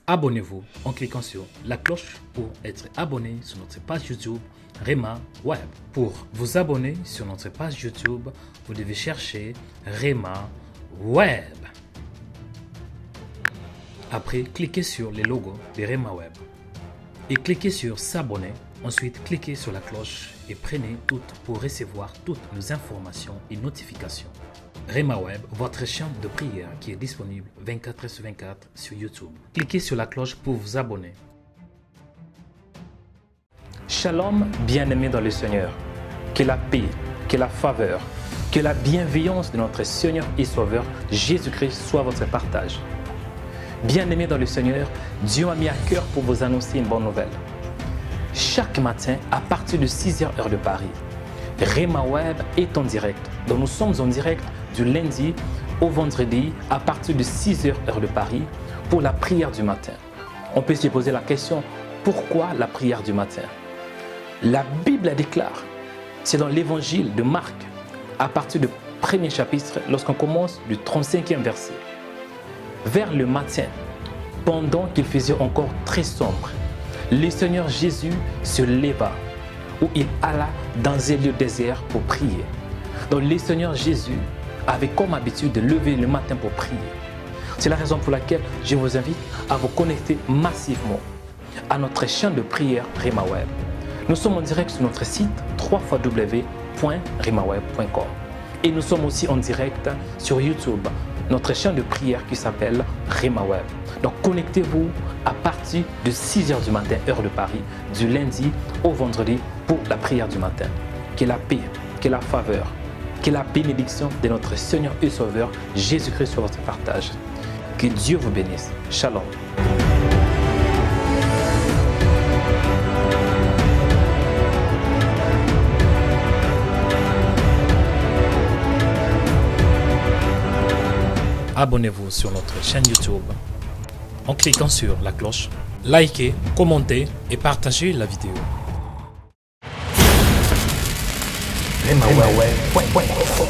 Abonnez-vous en cliquant sur la cloche pour être abonné sur notre page YouTube Rema Web. Pour vous abonner sur notre page YouTube, vous devez chercher Rema Web. Après, cliquez sur le logo de Rema Web et cliquez sur s'abonner. Ensuite, cliquez sur la cloche et prenez toutes pour recevoir toutes nos informations et notifications. Rema Web, votre chaîne de prière qui est disponible 24h/24 sur YouTube. Cliquez sur la cloche pour vous abonner. Shalom, bien-aimés dans le Seigneur. Que la paix, que la faveur, que la bienveillance de notre Seigneur et Sauveur Jésus-Christ soit votre partage. Bien-aimés dans le Seigneur, Dieu m'a mis à cœur pour vous annoncer une bonne nouvelle. Chaque matin, à partir de 6h heure de Paris, Rema Web est en direct. Donc nous sommes en direct du lundi au vendredi à partir de 6h heure de Paris pour la prière du matin. On peut se poser la question, pourquoi la prière du matin? La Bible déclare, c'est dans l'évangile de Marc, à partir du premier chapitre, lorsqu'on commence du 35e verset. Vers le matin, pendant qu'il faisait encore très sombre, le Seigneur Jésus se leva, où il alla dans un lieu désert pour prier. Donc le Seigneur Jésus avait comme habitude de lever le matin pour prier. C'est la raison pour laquelle je vous invite à vous connecter massivement à notre chaîne de prière Rema Web. Nous sommes en direct sur notre site www.remaweb.com et nous sommes aussi en direct sur YouTube, notre chaîne de prière qui s'appelle Rema Web. Donc connectez-vous à partir de 6h du matin, heure de Paris, du lundi au vendredi pour la prière du matin. Que la paix, que la faveur, que la bénédiction de notre Seigneur et Sauveur Jésus-Christ soit votre partage. Que Dieu vous bénisse. Shalom. Abonnez-vous sur notre chaîne YouTube en cliquant sur la cloche. Likez, commentez et partagez la vidéo. RemaWeb.com.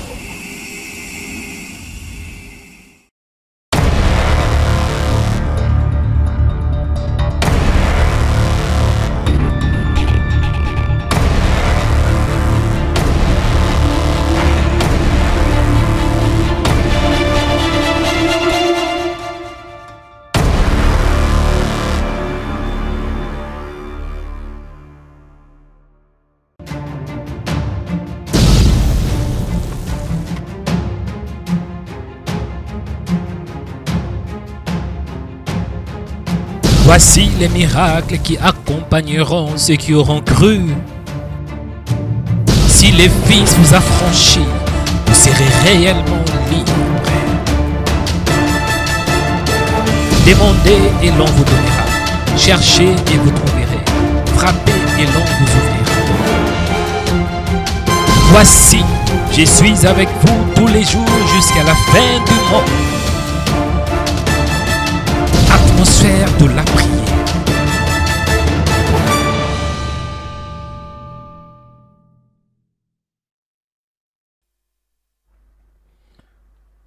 Voici les miracles qui accompagneront ceux qui auront cru. Si les Fils vous affranchit, vous serez réellement libres. Demandez et l'on vous donnera. Cherchez et vous trouverez. Frappez et l'on vous ouvrira. Voici, je suis avec vous tous les jours jusqu'à la fin du monde. Atmosphère de la prière.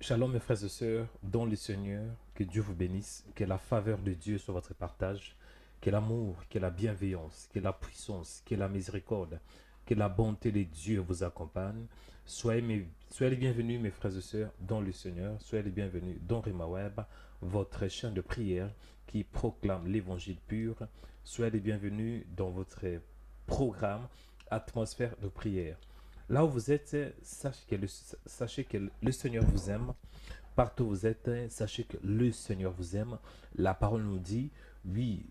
Shalom mes frères et sœurs, dans le Seigneur, que Dieu vous bénisse, que la faveur de Dieu soit votre partage, que l'amour, que la bienveillance, que la puissance, que la miséricorde, que la bonté de Dieu vous accompagne. Soyez les bienvenus mes frères et sœurs dans le Seigneur, soyez les bienvenus dans Rema Web, votre chaîne de prière qui proclame l'évangile pur. Soyez les bienvenus dans votre programme Atmosphère de prière. Là où vous êtes, sachez que le Seigneur vous aime. Partout où vous êtes, sachez que le Seigneur vous aime. La parole nous dit, oui,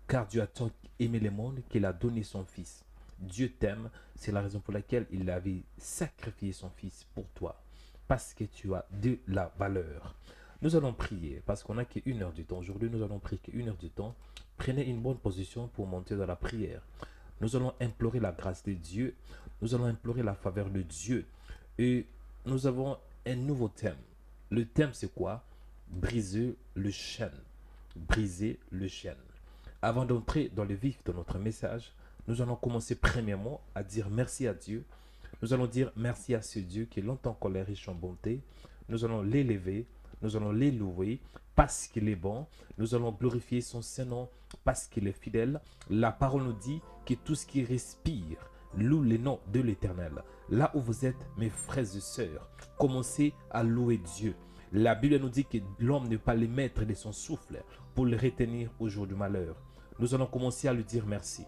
car Dieu a tant aimé le monde qu'il a donné son Fils. Dieu t'aime, c'est la raison pour laquelle il avait sacrifié son Fils pour toi. Parce que tu as de la valeur. Nous allons prier parce qu'on n'a qu'une heure du temps. Aujourd'hui, nous allons prier qu'une heure du temps. Prenez une bonne position pour monter dans la prière. Nous allons implorer la grâce de Dieu. Nous allons implorer la faveur de Dieu. Et nous avons un nouveau thème. Le thème, c'est quoi? Briser le chêne. Briser le chêne. Avant d'entrer dans le vif de notre message, nous allons commencer premièrement à dire merci à Dieu. Nous allons dire merci à ce Dieu qui est longtemps colère riche en bonté. Nous allons l'élever. Nous allons les louer parce qu'il est bon. Nous allons glorifier son Saint-Nom parce qu'il est fidèle. La parole nous dit que tout ce qui respire loue le nom de l'Éternel. Là où vous êtes, mes frères et sœurs, commencez à louer Dieu. La Bible nous dit que l'homme n'est pas le maître de son souffle pour le retenir au jour du malheur. Nous allons commencer à lui dire merci.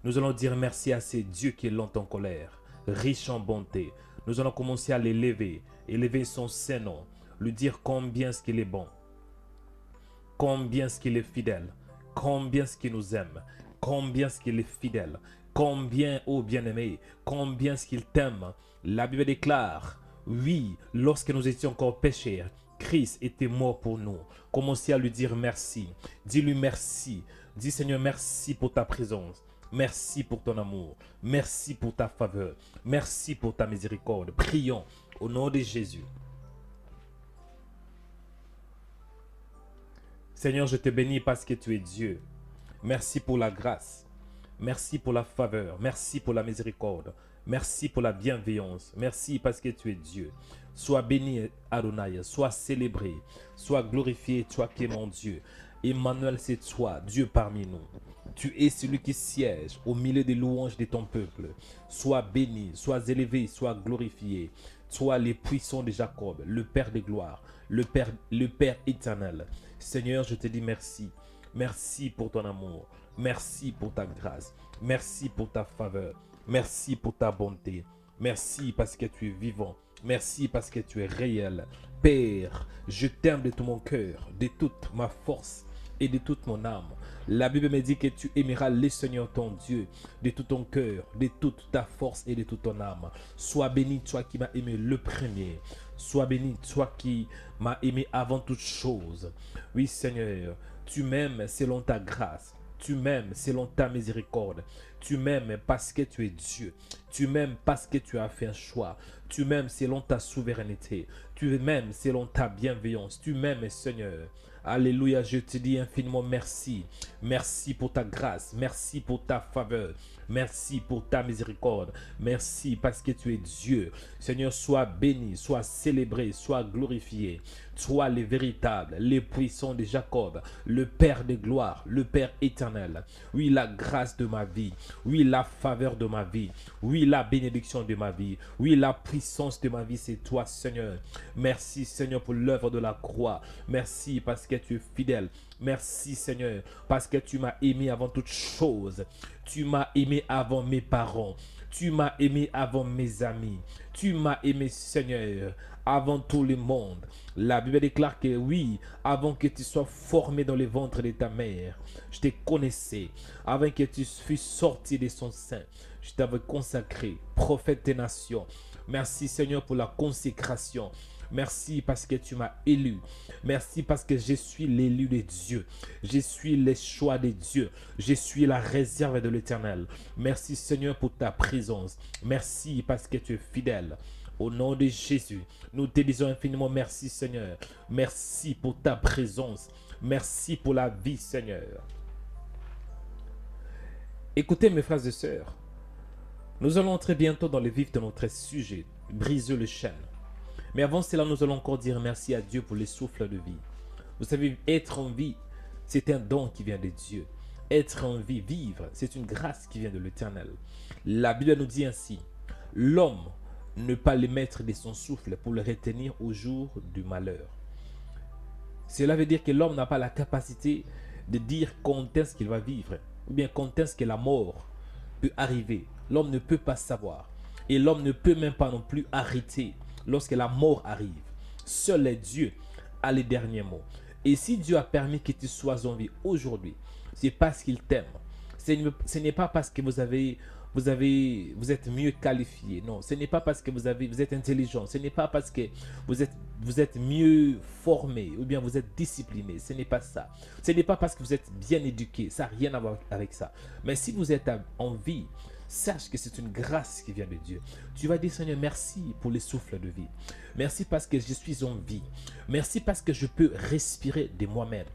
Nous allons dire merci à ce Dieu qui est lent en colère, riche en bonté. Nous allons commencer à l'élever, élever son Saint-Nom, lui dire combien ce qu'il est bon, combien ce qu'il est fidèle, combien ce qu'il nous aime, combien ce qu'il est fidèle, combien, ô bien-aimé, combien ce qu'il t'aime. La Bible déclare, oui, lorsque nous étions encore pécheurs, Christ était mort pour nous. Commencez à lui dire merci. Dis-lui merci. Dis Seigneur, merci pour ta présence. Merci pour ton amour. Merci pour ta faveur. Merci pour ta miséricorde. Prions au nom de Jésus. Seigneur, je te bénis parce que tu es Dieu. Merci pour la grâce. Merci pour la faveur. Merci pour la miséricorde. Merci pour la bienveillance. Merci parce que tu es Dieu. Sois béni, Adonai. Sois célébré. Sois glorifié, toi qui es mon Dieu. Emmanuel, c'est toi, Dieu parmi nous. Tu es celui qui siège au milieu des louanges de ton peuple. Sois béni, sois élevé, sois glorifié. Toi, les puissants de Jacob, le Père de gloire, le Père éternel. Seigneur, je te dis merci. Merci pour ton amour. Merci pour ta grâce. Merci pour ta faveur. Merci pour ta bonté. Merci parce que tu es vivant. Merci parce que tu es réel. Père, je t'aime de tout mon cœur, de toute ma force et de toute mon âme. La Bible me dit que tu aimeras le Seigneur ton Dieu de tout ton cœur, de toute ta force et de toute ton âme. Sois béni, toi qui m'as aimé le premier. Sois béni, toi qui m'as aimé avant toute chose. Oui, Seigneur, tu m'aimes selon ta grâce. Tu m'aimes selon ta miséricorde. Tu m'aimes parce que tu es Dieu. Tu m'aimes parce que tu as fait un choix. Tu m'aimes selon ta souveraineté. Tu m'aimes selon ta bienveillance. Tu m'aimes, Seigneur. Alléluia, je te dis infiniment merci. Merci pour ta grâce. Merci pour ta faveur. Merci pour ta miséricorde. Merci parce que tu es Dieu. Seigneur, sois béni, sois célébré, sois glorifié. Toi, les véritables, les puissants de Jacob, le Père de gloire, le Père éternel. Oui, la grâce de ma vie. Oui, la faveur de ma vie. Oui, la bénédiction de ma vie. Oui, la puissance de ma vie, c'est toi, Seigneur. Merci, Seigneur, pour l'œuvre de la croix. Merci parce que tu es fidèle. Merci, Seigneur, parce que tu m'as aimé avant toute chose. Tu m'as aimé avant mes parents. Tu m'as aimé avant mes amis. Tu m'as aimé, Seigneur, avant tout le monde. La Bible déclare que oui, avant que tu sois formé dans le ventre de ta mère, je te connaissais. Avant que tu fusses sorti de son sein, je t'avais consacré, prophète des nations. Merci, Seigneur, pour la consécration. Merci parce que tu m'as élu. Merci parce que je suis l'élu de Dieu. Je suis le choix de Dieu. Je suis la réserve de l'Éternel. Merci, Seigneur, pour ta présence. Merci parce que tu es fidèle. Au nom de Jésus, nous te disons infiniment merci, Seigneur. Merci pour ta présence. Merci pour la vie, Seigneur. Écoutez, mes frères et sœurs, nous allons entrer bientôt dans le vif de notre sujet, briser le chêne. Mais avant cela, nous allons encore dire merci à Dieu pour le souffle de vie. Vous savez, être en vie, c'est un don qui vient de Dieu. Être en vie, vivre, c'est une grâce qui vient de l'Éternel. La Bible nous dit ainsi, l'homme ne pas le mettre de son souffle pour le retenir au jour du malheur. Cela veut dire que l'homme n'a pas la capacité de dire quand est-ce qu'il va vivre, ou bien quand est-ce que la mort peut arriver. L'homme ne peut pas savoir. Et l'homme ne peut même pas non plus arrêter lorsque la mort arrive. Seul Dieu a les derniers mots. Et si Dieu a permis que tu sois en vie aujourd'hui, c'est parce qu'il t'aime. Ce n'est pas parce que vous êtes mieux qualifié. Non, ce n'est pas parce que vous êtes intelligent. Ce n'est pas parce que vous êtes mieux formé ou bien vous êtes discipliné. Ce n'est pas ça. Ce n'est pas parce que vous êtes bien éduqué. Ça n'a rien à voir avec ça. Mais si vous êtes en vie, sache que c'est une grâce qui vient de Dieu. Tu vas dire, Seigneur, merci pour le souffle de vie. Merci parce que je suis en vie. Merci parce que je peux respirer de moi-même.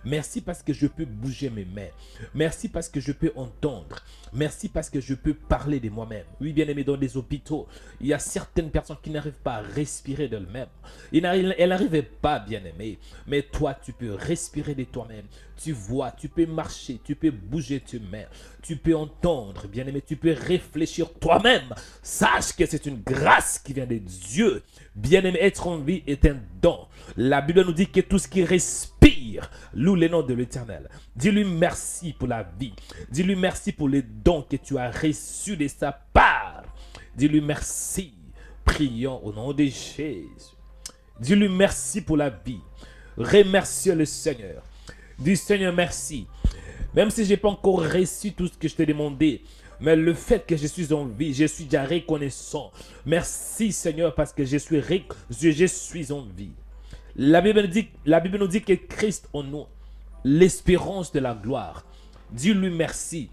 Merci parce que je peux bouger mes mains. Merci parce que je peux entendre. Merci parce que je peux parler de moi-même. Oui, bien-aimé, dans les hôpitaux, il y a certaines personnes qui n'arrivent pas à respirer d'elles-mêmes. Elles n'arrivaient pas, bien-aimé. Mais toi, tu peux respirer de toi-même. Tu vois, tu peux marcher, tu peux bouger tes mains. Tu peux entendre, bien-aimé. Tu peux réfléchir toi-même. Sache que c'est une grâce qui vient de Dieu. Bien-aimé, être en vie est un don. La Bible nous dit que tout ce qui respire loue le nom de l'Éternel. Dis-lui merci pour la vie. Dis-lui merci pour les dons que tu as reçus de sa part. Dis-lui merci. Prions au nom de Jésus. Dis-lui merci pour la vie. Remercie le Seigneur. Dis Seigneur merci. Même si je n'ai pas encore reçu tout ce que je t'ai demandé, mais le fait que je suis en vie, je suis déjà reconnaissant. Merci Seigneur parce que je suis en vie. La Bible nous dit que Christ en nous, l'espérance de la gloire. Dis-lui merci.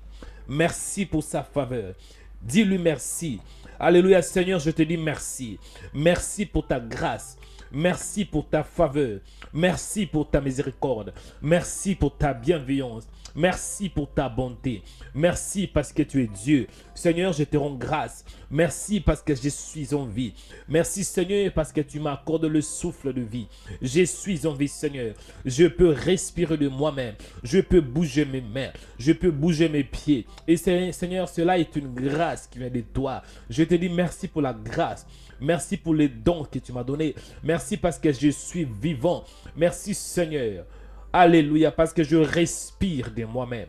Merci pour sa faveur. Dis-lui merci. Alléluia Seigneur, je te dis merci. Merci pour ta grâce. Merci pour ta faveur. Merci pour ta miséricorde. Merci pour ta bienveillance. Merci pour ta bonté. Merci parce que tu es Dieu. Seigneur, je te rends grâce. Merci parce que je suis en vie. Merci Seigneur parce que tu m'accordes le souffle de vie. Je suis en vie Seigneur. Je peux respirer de moi-même. Je peux bouger mes mains. Je peux bouger mes pieds. Et Seigneur, cela est une grâce qui vient de toi. Je te dis merci pour la grâce. Merci pour les dons que tu m'as donnés. Merci parce que je suis vivant. Merci Seigneur. Alléluia, parce que je respire de moi-même.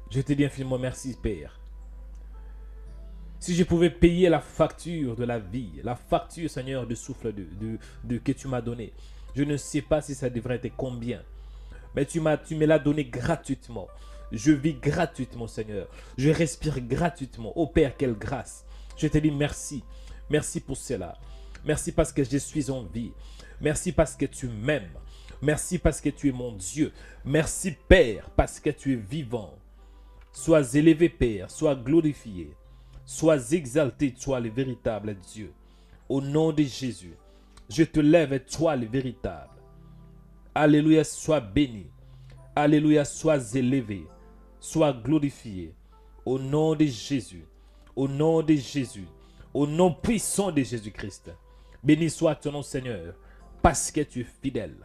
Je te dis infiniment merci, Père. Si je pouvais payer la facture de la vie, la facture, Seigneur, de souffle que tu m'as donné, je ne sais pas si ça devrait être combien. Mais tu me l'as donné gratuitement. Je vis gratuitement, Seigneur. Je respire gratuitement. Oh Père, quelle grâce. Je te dis merci. Merci pour cela. Merci parce que je suis en vie. Merci parce que tu m'aimes. Merci parce que tu es mon Dieu. Merci Père parce que tu es vivant. Sois élevé Père, sois glorifié. Sois exalté, toi le véritable Dieu. Au nom de Jésus, je te lève toi le véritable. Alléluia, sois béni. Alléluia, sois élevé. Sois glorifié. Au nom de Jésus. Au nom de Jésus. Au nom puissant de Jésus-Christ. Béni soit ton nom Seigneur parce que tu es fidèle.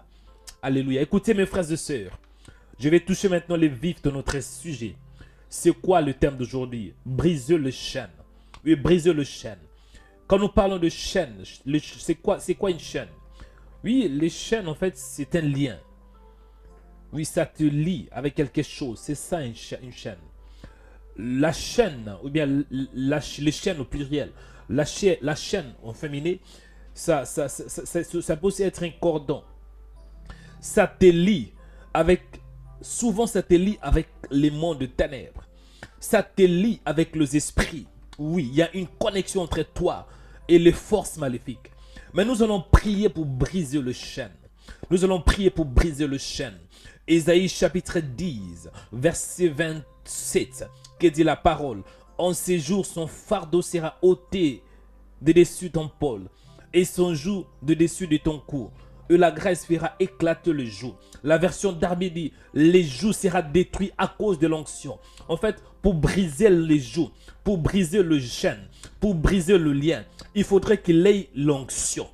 Alléluia. Écoutez mes frères et sœurs, je vais toucher maintenant les vifs de notre sujet. C'est quoi le thème d'aujourd'hui? Briser le chêne. Oui, briser le chêne. Quand nous parlons de chaîne, c'est quoi une chaîne? Oui, les chaînes en fait c'est un lien. Oui, ça te lie avec quelque chose. C'est ça une chaîne. La chaîne, ou bien les chaînes au pluriel, la chaîne en féminin, ça peut aussi être un cordon. Ça te lie avec, souvent ça te lie avec les mondes de ténèbres. Ça te lie avec les esprits. Oui, il y a une connexion entre toi et les forces maléfiques. Mais nous allons prier pour briser le chêne. Nous allons prier pour briser le chêne. Ésaïe chapitre 10, verset 27, que dit la parole. En ces jours, son fardeau sera ôté de dessus ton pôle et son joug de dessus de ton cou. Et la grâce fera éclater le joug. La version d'Armée dit, les jougs sera détruit à cause de l'onction. En fait, pour briser les jougs, pour briser le chêne, pour briser le lien, il faudrait qu'il ait l'onction.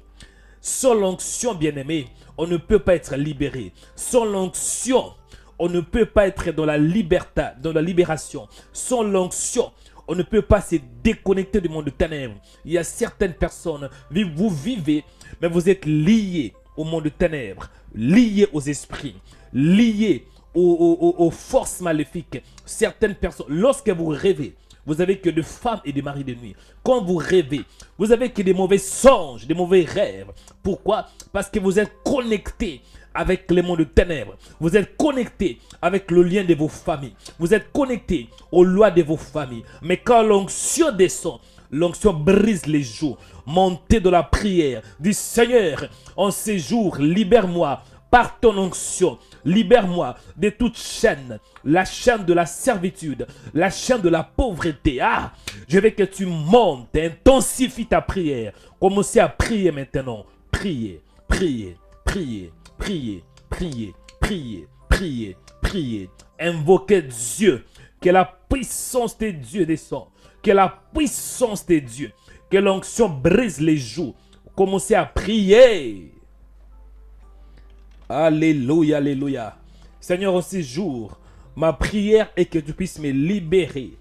Sans l'onction, bien-aimé, on ne peut pas être libéré. Sans l'onction, on ne peut pas être dans la liberté, dans la libération. Sans l'onction, on ne peut pas se déconnecter du monde de ténèbres. Il y a certaines personnes, vous vivez, mais vous êtes liés au monde de ténèbres, liés aux esprits, liés aux forces maléfiques. Certaines personnes, lorsque vous rêvez, vous avez que de femmes et de maris de nuit. Quand vous rêvez, vous avez que des mauvais songes, des mauvais rêves. Pourquoi? Parce que vous êtes connectés avec le monde de ténèbres. Vous êtes connectés avec le lien de vos familles. Vous êtes connectés aux lois de vos familles. Mais quand l'onction descend, l'onction brise les jougs. Montez de la prière. Dis Seigneur, en ces jours, libère-moi par ton onction. Libère-moi de toute chaîne, la chaîne de la servitude, la chaîne de la pauvreté. Ah, je veux que tu montes, intensifie ta prière. Commencez à prier maintenant. Priez, priez, priez, priez, priez. priez, priez, priez. Invoquez Dieu. Que la puissance de Dieu descende. Que la puissance de Dieu. Que l'onction brise les joues. Commencez à prier. Alléluia, alléluia. Seigneur, en ces jours, ma prière est que tu puisses me libérer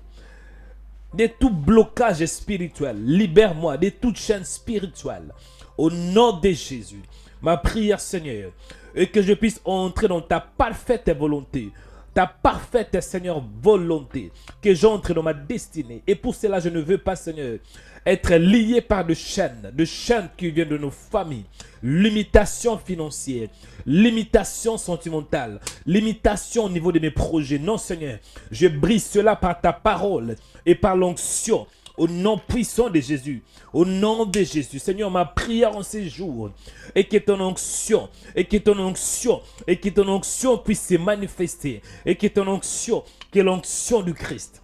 de tout blocage spirituel. Libère-moi de toute chaîne spirituelle. Au nom de Jésus. Ma prière, Seigneur, est que je puisse entrer dans ta parfaite volonté. Ta parfaite, Seigneur, volonté. Que j'entre dans ma destinée. Et pour cela, je ne veux pas, Seigneur, être lié par de chaînes qui viennent de nos familles. Limitation financière, limitation sentimentale, limitation au niveau de mes projets. Non, Seigneur, je brise cela par ta parole et par l'onction. Au nom puissant de Jésus, au nom de Jésus, Seigneur, ma prière en ces jours est que ton onction, puisse se manifester, et que ton onction, que l'onction du Christ.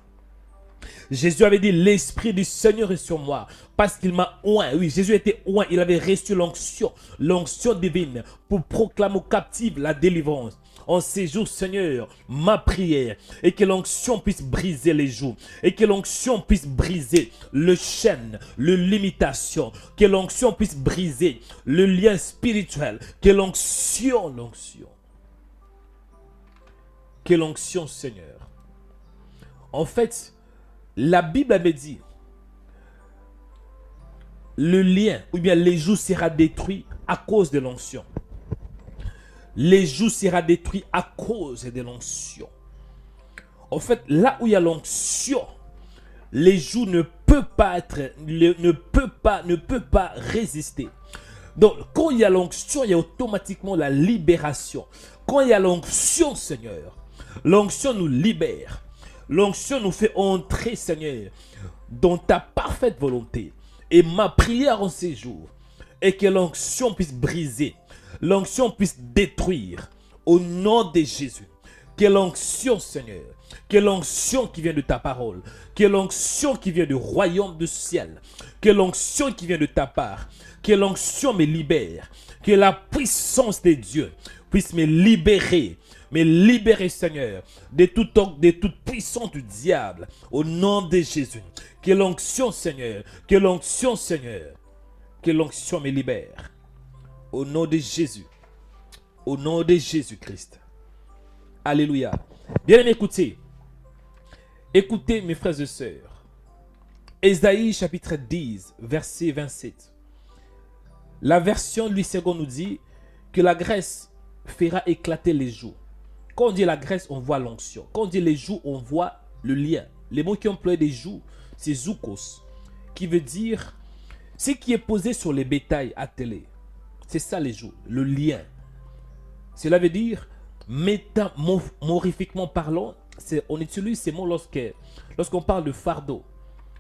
Jésus avait dit, l'Esprit du Seigneur est sur moi, parce qu'il m'a oint. Oui, Jésus était oint, il avait reçu l'onction divine, pour proclamer aux captifs la délivrance. En ces jours, Seigneur, ma prière est que l'onction puisse briser les joues, et que l'onction puisse briser le chêne, le limitation, que l'onction puisse briser le lien spirituel, que l'onction, Seigneur. En fait, la Bible me dit, le lien, ou bien les joues sera détruit à cause de l'onction. Les joues sera détruit à cause de l'onction. En fait, là où il y a l'onction, les joues ne peuvent pas résister. Donc, quand il y a l'onction, il y a automatiquement la libération. Quand il y a l'onction, Seigneur, l'onction nous libère. L'onction nous fait entrer, Seigneur, dans ta parfaite volonté. Et ma prière en ces jours est que l'onction puisse briser, l'onction puisse détruire au nom de Jésus. Que l'onction, Seigneur, que l'onction qui vient de ta parole, que l'onction qui vient du royaume du ciel, que l'onction qui vient de ta part, que l'onction me libère, que la puissance de Dieu puisse me libérer, Seigneur, de toute puissance du diable, au nom de Jésus. Que l'onction, Seigneur, que l'onction me libère, au nom de Jésus, au nom de Jésus-Christ. Alléluia. Bien aimé, écoutez mes frères et sœurs. Ésaïe chapitre 10, verset 27. La version Louis II nous dit que la graisse fera éclater les joues. Quand on dit la graisse, on voit l'onction. Quand on dit les joues, on voit le lien. Les mots qui ont employé des joues, c'est zoukos, qui veut dire ce qui est posé sur les bétails attelés. C'est ça les joues, le lien. Cela veut dire, métamorphiquement parlant, on utilise ces mots lorsqu'on parle de fardeau,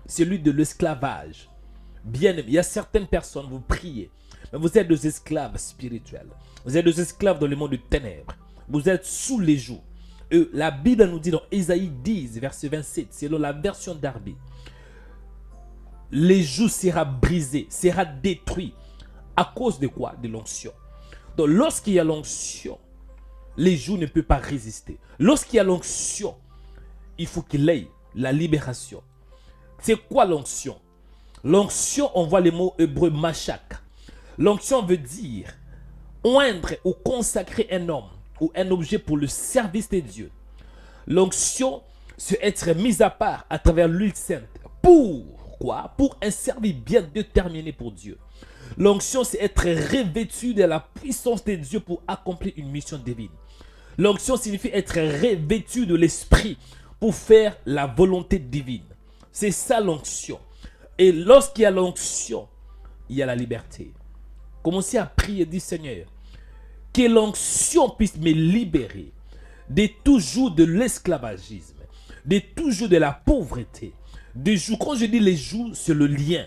celui de l'esclavage. Bien aimé, il y a certaines personnes, vous priez, mais vous êtes des esclaves spirituels. Vous êtes des esclaves dans le monde des ténèbres. Vous êtes sous les jougs. La Bible nous dit dans Ésaïe 10, verset 27, selon la version d'Arby, les jougs sera brisé, sera détruit. À cause de quoi? De l'onction. Donc lorsqu'il y a l'onction, les jougs ne peuvent pas résister. Lorsqu'il y a l'onction, il faut qu'il ait la libération. C'est quoi l'onction? L'onction, on voit les mots hébreux machak. L'onction veut dire oindre ou consacrer un homme ou un objet pour le service de Dieu. L'onction, c'est être mis à part à travers l'huile sainte. Pourquoi? Pour un service bien déterminé pour Dieu. L'onction, c'est être revêtu de la puissance de Dieu pour accomplir une mission divine. L'onction signifie être revêtu de l'esprit pour faire la volonté divine. C'est ça l'onction. Et lorsqu'il y a l'onction, il y a la liberté. Commencez à prier, dit Seigneur, que l'onction puisse me libérer de toujours de l'esclavagisme, de toujours de la pauvreté. Quand je dis les jours, c'est le lien.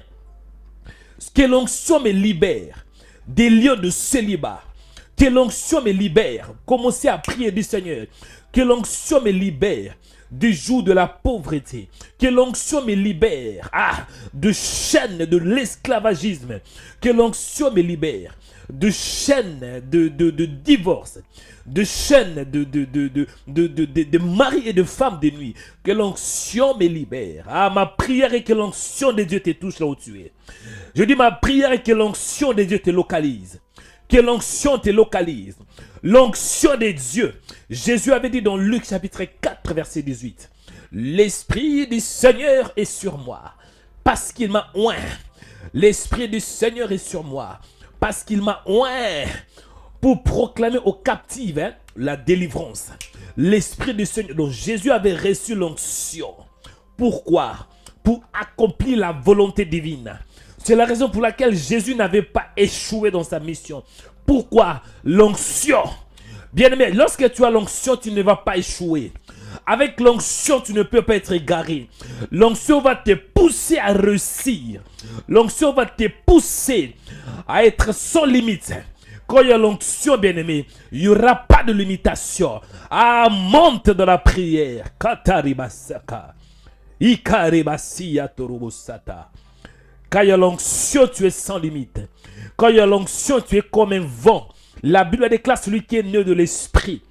Que l'onction me libère des lieux de célibat. Que l'onction me libère. Commencez à prier du Seigneur. Que l'onction me libère du jour de la pauvreté. Que l'onction me libère de chaînes de l'esclavagisme. Que l'onction me libère de chaînes de divorce, de chaînes de mari et de femme de nuit. Que l'onction me libère. Ah, ma prière est que l'onction de Dieu te touche là où tu es. Je dis ma prière est que l'onction de Dieu te localise. Que l'onction te localise. L'onction de Dieu. Jésus avait dit dans Luc chapitre 4 verset 18. L'Esprit du Seigneur est sur moi parce qu'il m'a oint. L'Esprit du Seigneur est sur moi parce qu'il m'a oint pour proclamer aux captifs la délivrance. L'Esprit du Seigneur. Donc Jésus avait reçu l'onction. Pourquoi? Pour accomplir la volonté divine. C'est la raison pour laquelle Jésus n'avait pas échoué dans sa mission. Pourquoi? L'onction. Bien-aimé, lorsque tu as l'onction, tu ne vas pas échouer. Avec l'onction, tu ne peux pas être égaré. L'onction va te pousser à réussir. L'onction va te pousser à être sans limite. Quand il y a l'onction, bien-aimé, il n'y aura pas de limitation. Ah, monte dans la prière. Kataribasaka. Ikaribasiya torobosata. Quand il y a l'onction, tu es sans limite. Quand il y a l'onction, tu es comme un vent. La Bible déclare celui qui est né de l'esprit.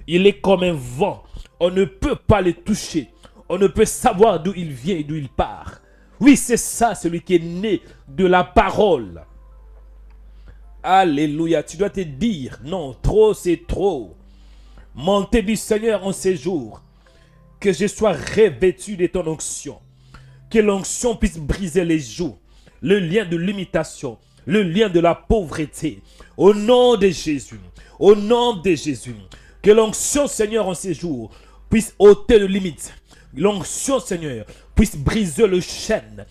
Il est comme un vent. On ne peut pas le toucher. On ne peut savoir d'où il vient et d'où il part. Oui, c'est ça, celui qui est né de la parole. Alléluia. Tu dois te dire, non, trop c'est trop. Montez du Seigneur en ces jours. Que je sois revêtu de ton onction. Que l'onction puisse briser les joues. Le lien de l'imitation. Le lien de la pauvreté. Au nom de Jésus. Au nom de Jésus. Que l'onction, Seigneur, en ces jours, puisse ôter les limites. L'onction, Seigneur, puisse briser le chaîne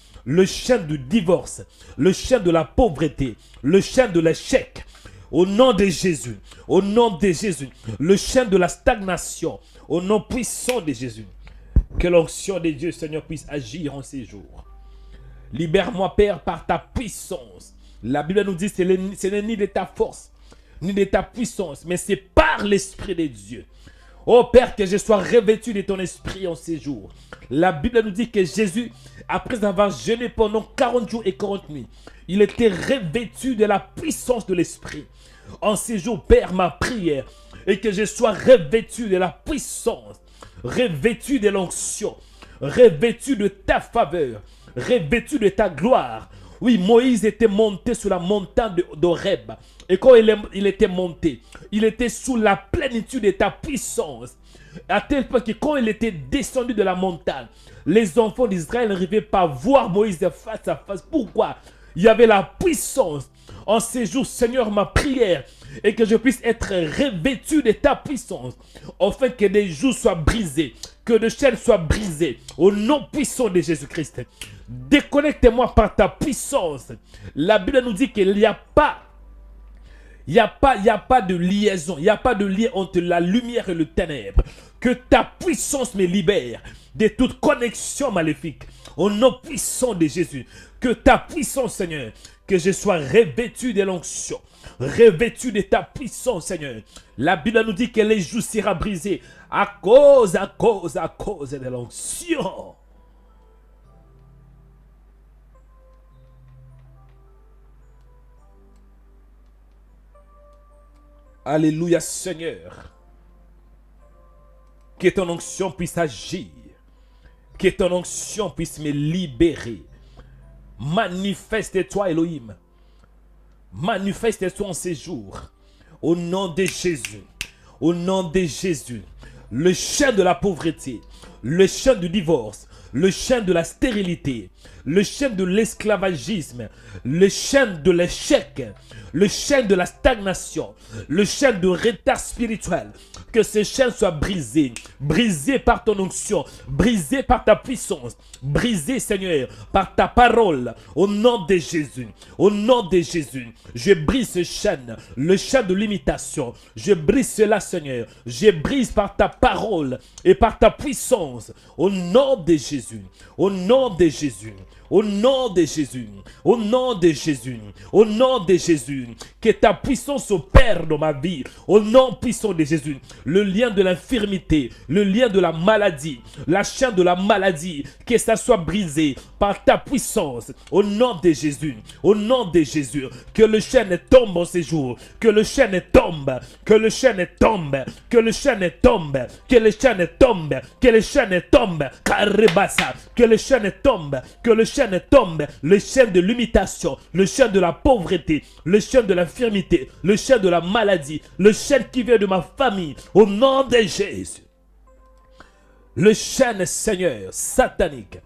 du divorce, le chaîne de la pauvreté, le chaîne de l'échec. Au nom de Jésus, au nom de Jésus, le chaîne de la stagnation, au nom puissant de Jésus. Que l'onction de Dieu, Seigneur, puisse agir en ces jours. Libère-moi, Père, par ta puissance. La Bible nous dit que ce n'est ni de ta force, ni de ta puissance, mais c'est par l'Esprit de Dieu. Oh Père, que je sois revêtu de ton esprit en ces jours. La Bible nous dit que Jésus, après avoir jeûné pendant 40 jours et 40 nuits, il était revêtu de la puissance de l'esprit. En ces jours, Père, ma prière est que je sois revêtu de la puissance, revêtu de l'onction, revêtu de ta faveur, revêtu de ta gloire. Oui, Moïse était monté sur la montagne d'Horeb. Et quand il était monté, il était sous la plénitude de ta puissance. À tel point que quand il était descendu de la montagne, les enfants d'Israël n'arrivaient pas à voir Moïse face à face. Pourquoi? Il y avait la puissance. En ces jours, Seigneur, ma prière est que je puisse être revêtu de ta puissance, afin que des joues soient brisées, que des chaînes soient brisées, au nom puissant de Jésus-Christ. Déconnecte-moi par ta puissance. La Bible nous dit qu'il n'y a pas de liaison, il n'y a pas de lien entre la lumière et le ténèbre. Que ta puissance me libère de toute connexion maléfique. Au nom puissant de Jésus, que ta puissance, Seigneur, que je sois revêtu de l'onction, revêtu de ta puissance, Seigneur. La Bible nous dit que les joues seront brisées à cause de l'onction. Alléluia, Seigneur. Que ton onction puisse agir. Que ton onction puisse me libérer. Manifeste-toi, Elohim. Manifeste-toi en ces jours. Au nom de Jésus. Au nom de Jésus. Le chien de la pauvreté. Le chien du divorce. Le chien de la stérilité. Le chien de l'esclavagisme. Le chien de l'échec. Le chien de la stagnation. Le chien de retard spirituel. Que ce chien soit brisé. Brisé par ton onction. Brisé par ta puissance. Brisé, Seigneur, par ta parole. Au nom de Jésus. Au nom de Jésus. Je brise ce chêne. Le chêne de l'imitation. Je brise cela, Seigneur. Je brise par ta parole et par ta puissance. Au nom de Jésus. Au nom de Jésus. au nom de Jésus, au nom de Jésus, au nom de Jésus, que ta puissance opère dans ma vie, au nom puissant de Jésus. Le lien de l'infirmité, le lien de la maladie, la chaîne de la maladie, que ça soit brisé par ta puissance, au nom de Jésus, au nom de Jésus, que le chêne tombe en ces jours, que le chêne tombe, que le chêne tombe, que le chêne tombe, que le chêne tombe, que le chêne tombe, Karibasa, que le chêne tombe, que le chêne tombe, le chêne de l'imitation, le chêne de la pauvreté, le chêne de l'infirmité, le chêne de la maladie, le chêne qui vient de ma famille, au nom de Jésus. Le chêne, Seigneur, satanique,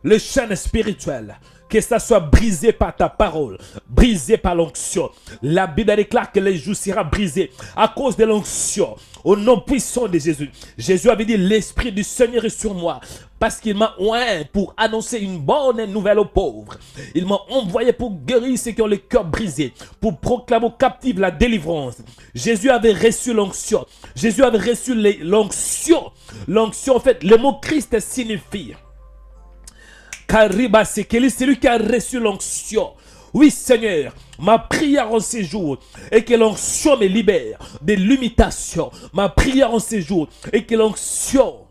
le chêne spirituel, que ça soit brisé par ta parole, brisé par l'onction. La Bible déclare que les joues seront brisées à cause de l'onction. Au nom puissant de Jésus. Jésus avait dit, l'Esprit du Seigneur est sur moi, parce qu'il m'a oint pour annoncer une bonne nouvelle aux pauvres. Il m'a envoyé pour guérir ceux qui ont le cœur brisé, pour proclamer aux captifs la délivrance. Jésus avait reçu l'onction. Jésus avait reçu l'onction. L'onction, en fait, le mot Christ signifie Kariba, c'est celui qui a reçu l'onction. Oui, Seigneur, ma prière en ces jours est que l'onction me libère de l'imitation. Ma prière en ces jours est que l'onction.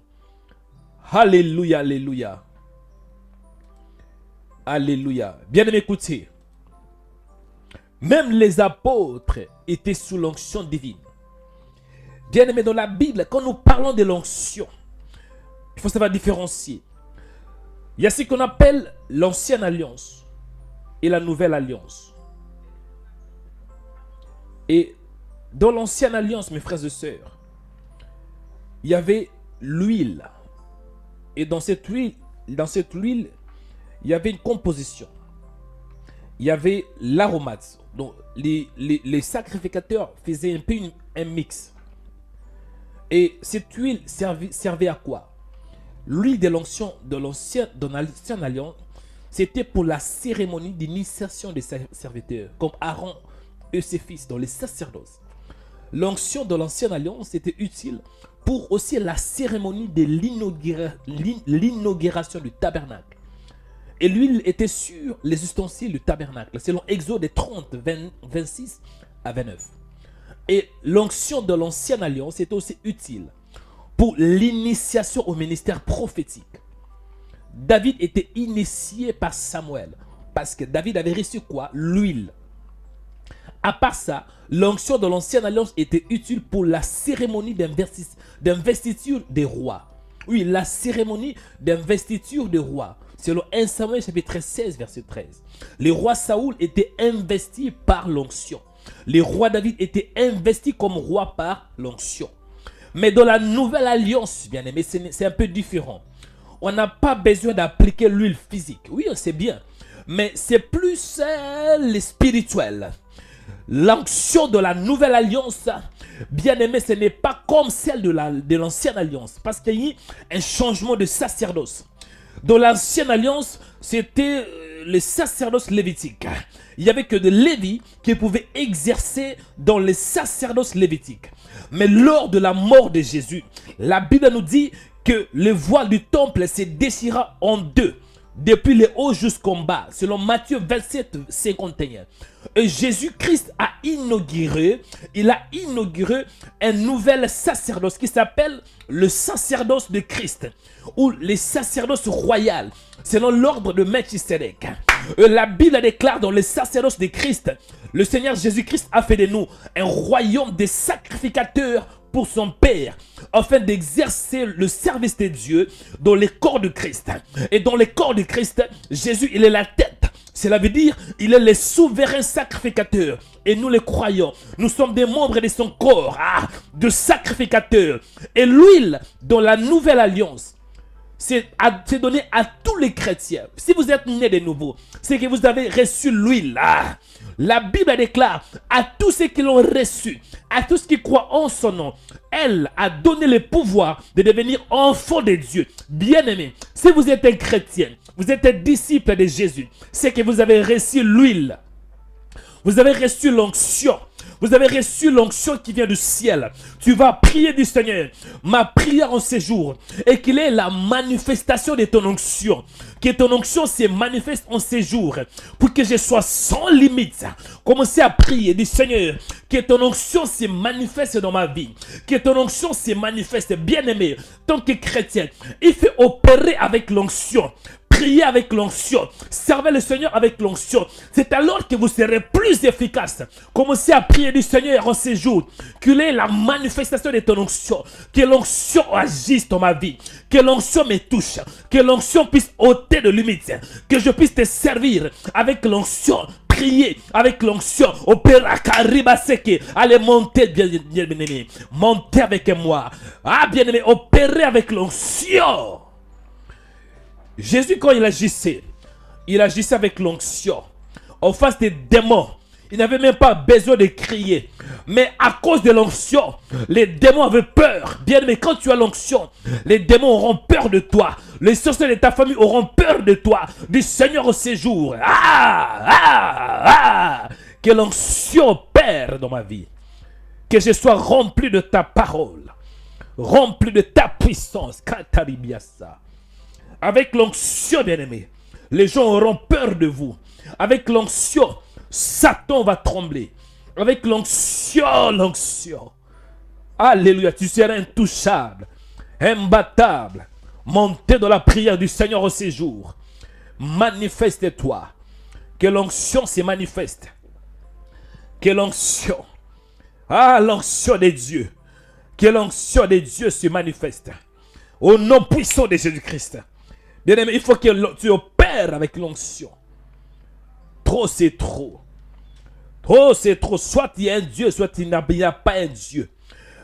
Alléluia, alléluia. Alléluia. Bien-aimé, écoutez. Même les apôtres étaient sous l'onction divine. Bien-aimé, dans la Bible, quand nous parlons de l'onction, il faut savoir différencier. Il y a ce qu'on appelle l'ancienne alliance et la nouvelle alliance. Et dans l'ancienne alliance, mes frères et sœurs, il y avait l'huile. Et dans cette huile, il y avait une composition. Il y avait l'aromate. Donc, les sacrificateurs faisaient un peu un mix. Et cette huile servait à quoi? L'huile de l'onction de l'ancienne alliance, c'était pour la cérémonie d'initiation des serviteurs, comme Aaron et ses fils dans les sacerdoces. L'onction de l'ancienne alliance était utile pour aussi la cérémonie de l'inauguration du tabernacle. Et l'huile était sur les ustensiles du tabernacle, selon Exode 30, 26 à 29. Et l'onction de l'ancienne alliance était aussi utile pour l'initiation au ministère prophétique. David était initié par Samuel parce que David avait reçu quoi? L'huile. À part ça, l'onction de l'ancienne alliance était utile pour la cérémonie d'investiture des rois. Oui, la cérémonie d'investiture des rois. Selon 1 Samuel chapitre 16 verset 13. Le roi Saoul était investi par l'onction. Le roi David était investi comme roi par l'onction. Mais dans la nouvelle alliance, bien aimé, c'est un peu différent. On n'a pas besoin d'appliquer l'huile physique. Oui, c'est bien. Mais c'est plus le spirituel. L'onction de la nouvelle alliance, bien aimé, ce n'est pas comme celle de l'ancienne alliance. Parce qu'il y a eu un changement de sacerdoce. Dans l'ancienne alliance, c'était le sacerdoce lévitique. Il n'y avait que des Lévis qui pouvaient exercer dans les sacerdoces lévitiques. Mais lors de la mort de Jésus, la Bible nous dit que le voile du temple se déchira en deux, depuis le haut jusqu'en bas, selon Matthieu 27, 51. Et Jésus-Christ a inauguré un nouvel sacerdoce qui s'appelle le sacerdoce de Christ, ou le sacerdoce royal, selon l'ordre de Melchisédek. La Bible déclare dans le sacerdoce de Christ, le Seigneur Jésus-Christ a fait de nous un royaume de sacrificateurs pour son Père, afin d'exercer le service de Dieu dans le corps de Christ. Et dans le corps de Christ, Jésus, il est la tête. Cela veut dire, il est le souverain sacrificateur. Et nous les croyants, nous sommes des membres de son corps, de sacrificateurs. Et l'huile dans la nouvelle alliance, c'est donné à tous les chrétiens. Si vous êtes nés de nouveau, c'est que vous avez reçu l'huile. La Bible déclare à tous ceux qui l'ont reçu, à tous ceux qui croient en son nom, elle a donné le pouvoir de devenir enfants de Dieu. Bien-aimés, si vous êtes un chrétien, vous êtes un disciple de Jésus, c'est que vous avez reçu l'huile. Vous avez reçu l'onction. Vous avez reçu l'onction qui vient du ciel. Tu vas prier du Seigneur. Ma prière en ces jours est qu'il ait la manifestation de ton onction. Que ton onction se manifeste en ces jours. Pour que je sois sans limite. Commencez à prier du Seigneur. Que ton onction se manifeste dans ma vie. Que ton onction se manifeste, bien-aimé. Tant que chrétien, il faut opérer avec l'onction. Priez avec l'onction. Servez le Seigneur avec l'onction. C'est alors que vous serez plus efficace. Commencez à prier du Seigneur en ces jours. Qu'il ait la manifestation de ton onction. Que l'onction agisse dans ma vie. Que l'onction me touche. Que l'onction puisse ôter de limites. Que je puisse te servir avec l'onction. Priez avec l'onction. Opéra Kariba Seke. Allez, montez, bien-aimé. Montez avec moi. Ah, bien-aimé, opérez avec l'onction. Jésus, quand il agissait avec l'onction. En face des démons, il n'avait même pas besoin de crier. Mais à cause de l'onction, les démons avaient peur. Bien, mais quand tu as l'onction, les démons auront peur de toi. Les sorciers de ta famille auront peur de toi. Du Seigneur au séjour. Que l'onction opère dans ma vie. Que je sois rempli de ta parole. Rempli de ta puissance. Kataribiasa. Avec l'onction, bien-aimé, les gens auront peur de vous. Avec l'onction, Satan va trembler. Avec l'onction. Alléluia, tu seras intouchable, imbattable. Montez dans la prière du Seigneur au séjour. Manifeste-toi. Que l'onction se manifeste. Que l'onction, l'onction de Dieu. Que l'onction de Dieu se manifeste. Au nom puissant de Jésus-Christ. Bien-aimé, il faut que tu opères avec l'onction. Trop, c'est trop. Trop, c'est trop. Soit il y a un Dieu, soit il n'y a pas un Dieu.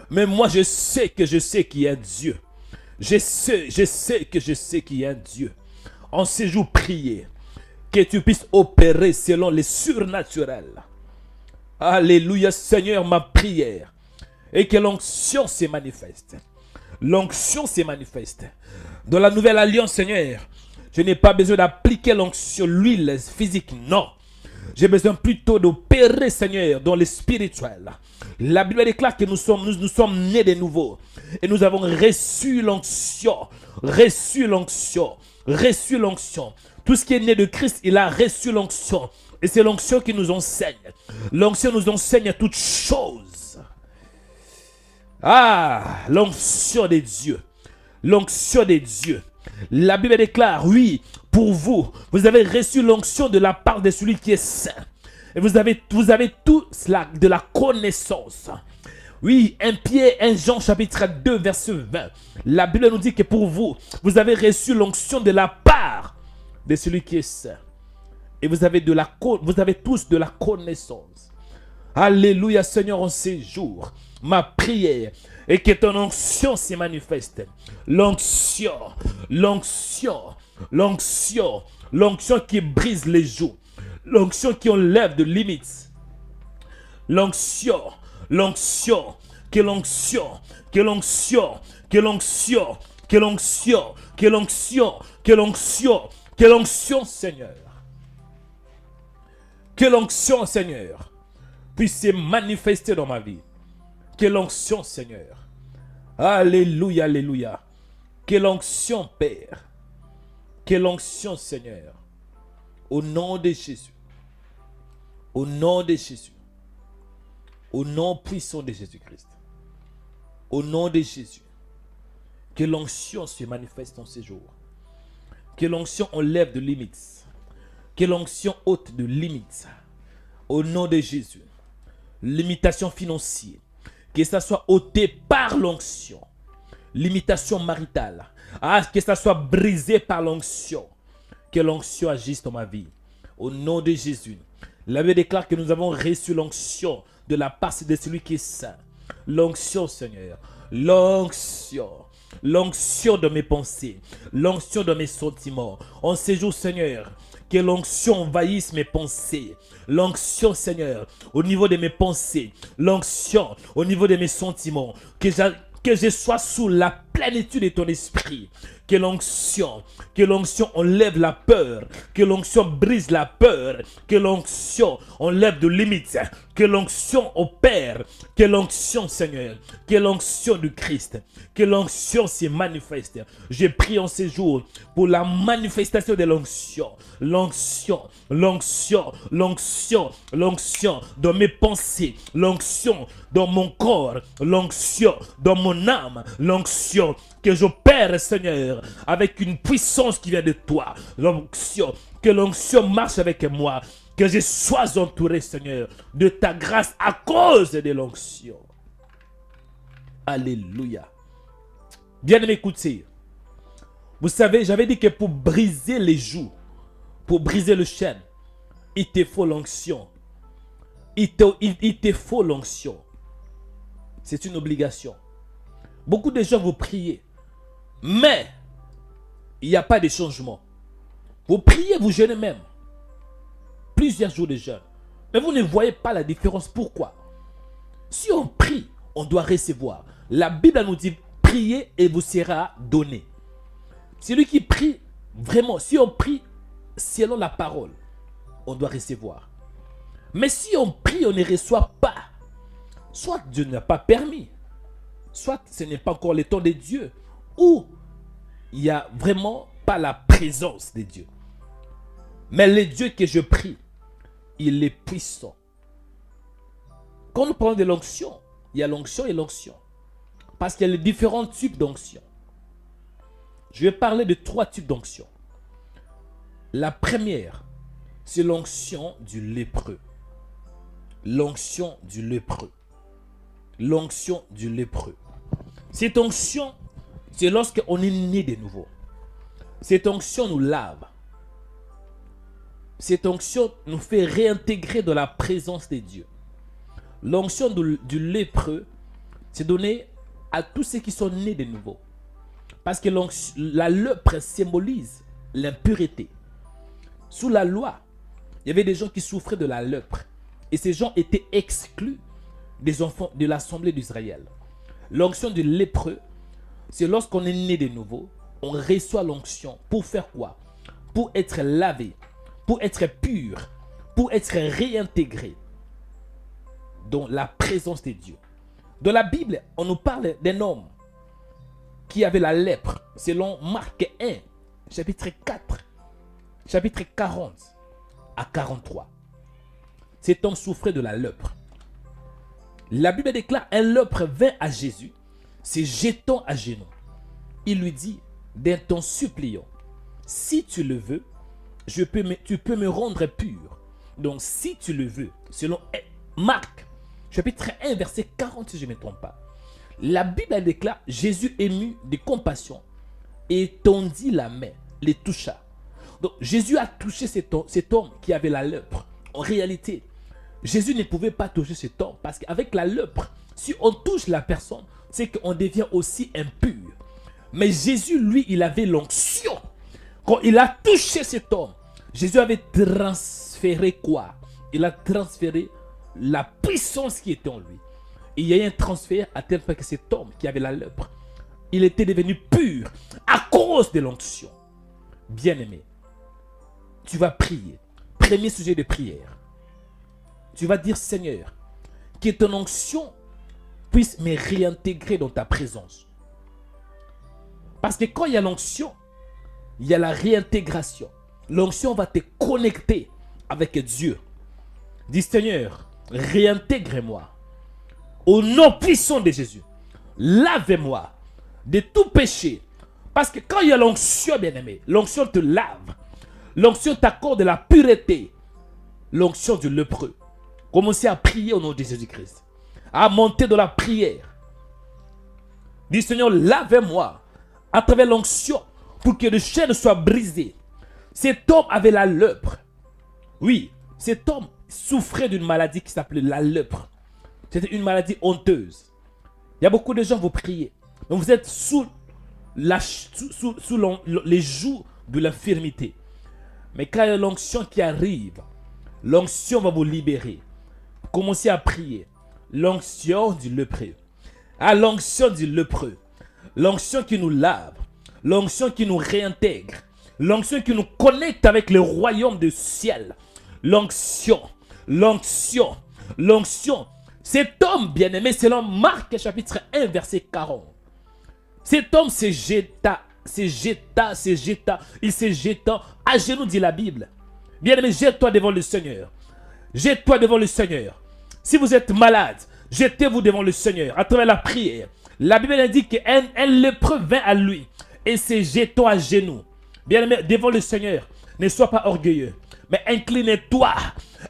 Mais moi, je sais qu'il y a un Dieu. Je sais qu'il y a un Dieu. En ces jours, priez. Que tu puisses opérer selon les surnaturels. Alléluia, Seigneur, ma prière. Et que l'onction se manifeste. L'onction se manifeste. Dans la nouvelle alliance, Seigneur, je n'ai pas besoin d'appliquer l'onction, l'huile physique, non. J'ai besoin plutôt d'opérer, Seigneur, dans le spirituel. La Bible déclare que nous sommes nés de nouveau. Et nous avons reçu l'onction. Reçu l'onction. Reçu l'onction. Tout ce qui est né de Christ, il a reçu l'onction. Et c'est l'onction qui nous enseigne. L'onction nous enseigne toutes choses. L'onction de Dieu. L'onction de Dieu. La Bible déclare, oui, pour vous, vous avez reçu l'onction de la part de celui qui est saint. Et vous avez tout cela de la connaissance. Oui, 1 Jean chapitre 2 verset 20. La Bible nous dit que pour vous, vous avez reçu l'onction de la part de celui qui est saint. Et vous avez tous de la connaissance. Alléluia, Seigneur, en ces jours. Ma prière est que ton onction se manifeste. L'onction, l'onction, l'onction, l'onction qui brise les joues. L'onction qui enlève de limites. L'onction, l'onction, que l'onction, que l'onction, que l'onction, que l'onction, que l'onction, que l'onction, que l'onction, Seigneur. Que l'onction, Seigneur, puisse se manifester dans ma vie. Que l'onction, Seigneur. Alléluia, alléluia. Que l'onction, Père. Que l'onction, Seigneur. Au nom de Jésus. Au nom de Jésus. Au nom puissant de Jésus-Christ. Au nom de Jésus. Que l'onction se manifeste en ces jours. Que l'onction enlève de limites. Que l'onction ôte de limites. Au nom de Jésus. Limitation financière. Que ça soit ôté par l'onction. Limitation maritale. Que ça soit brisé par l'onction. Que l'onction agisse dans ma vie. Au nom de Jésus. La Bible déclare que nous avons reçu l'onction de la part de celui qui est saint. L'onction, Seigneur. L'onction. L'onction de mes pensées. L'onction de mes sentiments. En ces jours, Seigneur, que l'onction envahisse mes pensées. L'onction, Seigneur, au niveau de mes pensées. L'onction au niveau de mes sentiments. Que je sois sous l'application plénitude de ton esprit. Que l'onction enlève la peur, que l'onction brise la peur, que l'onction enlève de limites, que l'onction opère, que l'onction, Seigneur, que l'onction du Christ, que l'onction se manifeste. Je prie en ces jours pour la manifestation de l'onction, l'onction dans mes pensées, l'onction dans mon corps, l'onction dans mon âme, l'onction que j'opère, Seigneur, avec une puissance qui vient de toi, l'onction, que l'onction marche avec moi, que je sois entouré, Seigneur, de ta grâce à cause de l'onction. Alléluia. Bien-aimé, écoutez. Vous savez, j'avais dit que pour briser les jougs, pour briser le chêne, il te faut l'onction. Il te faut l'onction. C'est une obligation. Beaucoup de gens vous priez, mais il n'y a pas de changement. Vous priez, vous jeûnez même. Plusieurs jours de jeûne. Mais vous ne voyez pas la différence. Pourquoi? Si on prie, on doit recevoir. La Bible nous dit, priez et vous sera donné. Celui qui prie, vraiment, si on prie selon la parole, on doit recevoir. Mais si on prie, on ne reçoit pas. Soit Dieu n'a pas permis, soit ce n'est pas encore le temps de Dieu, ou il n'y a vraiment pas la présence de Dieu. Mais le Dieu que je prie, il est puissant. Quand nous parlons de l'onction, il y a l'onction et l'onction. Parce qu'il y a les différents types d'onction. Je vais parler de 3 types d'onction. La première, c'est l'onction du lépreux. L'onction du lépreux. L'onction du lépreux. Cette onction, c'est lorsqu'on est né de nouveau. Cette onction nous lave. Cette onction nous fait réintégrer dans la présence de Dieu. L'onction du lépreux, c'est donné à tous ceux qui sont nés de nouveau. Parce que la lèpre symbolise l'impureté. Sous la loi, il y avait des gens qui souffraient de la lèpre. Et ces gens étaient exclus des enfants de l'assemblée d'Israël. L'onction du lépreux, c'est lorsqu'on est né de nouveau, on reçoit l'onction pour faire quoi? Pour être lavé, pour être pur, pour être réintégré dans la présence de Dieu. Dans la Bible, on nous parle d'un homme qui avait la lèpre, selon Marc 1, chapitre 4, chapitre 40 à 43. Cet homme souffrait de la lèpre. La Bible déclare, un lépreux vint à Jésus, se jetant à genoux. Il lui dit, d'un ton suppliant, si tu le veux, tu peux me rendre pur. Donc, si tu le veux, selon Marc, chapitre 1, verset 40, si je ne me trompe pas. La Bible déclare, Jésus ému de compassion, étendit la main, les toucha. Donc, Jésus a touché cet homme qui avait la lèpre. En réalité, Jésus ne pouvait pas toucher cet homme parce qu'avec la lèpre, si on touche la personne, c'est qu'on devient aussi impur. Mais Jésus, lui, il avait l'onction. Quand il a touché cet homme, Jésus avait transféré quoi? Il a transféré la puissance qui était en lui. Et il y a eu un transfert à tel point que cet homme qui avait la lèpre, il était devenu pur à cause de l'onction. Bien-aimé, tu vas prier. Premier sujet de prière. Tu vas dire, Seigneur, que ton onction puisse me réintégrer dans ta présence. Parce que quand il y a l'onction, il y a la réintégration. L'onction va te connecter avec Dieu. Dis, Seigneur, réintègre-moi. Au nom puissant de Jésus, lave-moi de tout péché. Parce que quand il y a l'onction, bien-aimé, l'onction te lave. L'onction t'accorde la pureté. L'onction du lépreux. Commencez à prier au nom de Jésus-Christ. À monter dans la prière. Dis, Seigneur, lave-moi à travers l'onction pour que le chaîne soit brisé. Cet homme avait la lèpre. Oui, cet homme souffrait d'une maladie qui s'appelait la lèpre. C'était une maladie honteuse. Il y a beaucoup de gens, vous priez. Mais vous êtes sous les jougs de l'infirmité. Mais quand il y a l'onction qui arrive, l'onction va vous libérer. Commencez à prier. L'onction du lépreux. À l'onction du lépreux. l'onction qui nous lave, l'onction qui nous réintègre, l'onction qui nous connecte avec le royaume du ciel. L'onction, l'onction, l'onction. Cet homme bien-aimé, selon Marc chapitre 1 verset 40, cet homme il se jeta à genoux, dit la Bible. Bien-aimé, jette-toi devant le Seigneur. Jette-toi devant le Seigneur. Si vous êtes malade, jetez-vous devant le Seigneur à travers la prière. La Bible indique qu'un lépreux vint à lui et se jetant à genoux. Bien-aimé, devant le Seigneur, ne sois pas orgueilleux, mais incline-toi.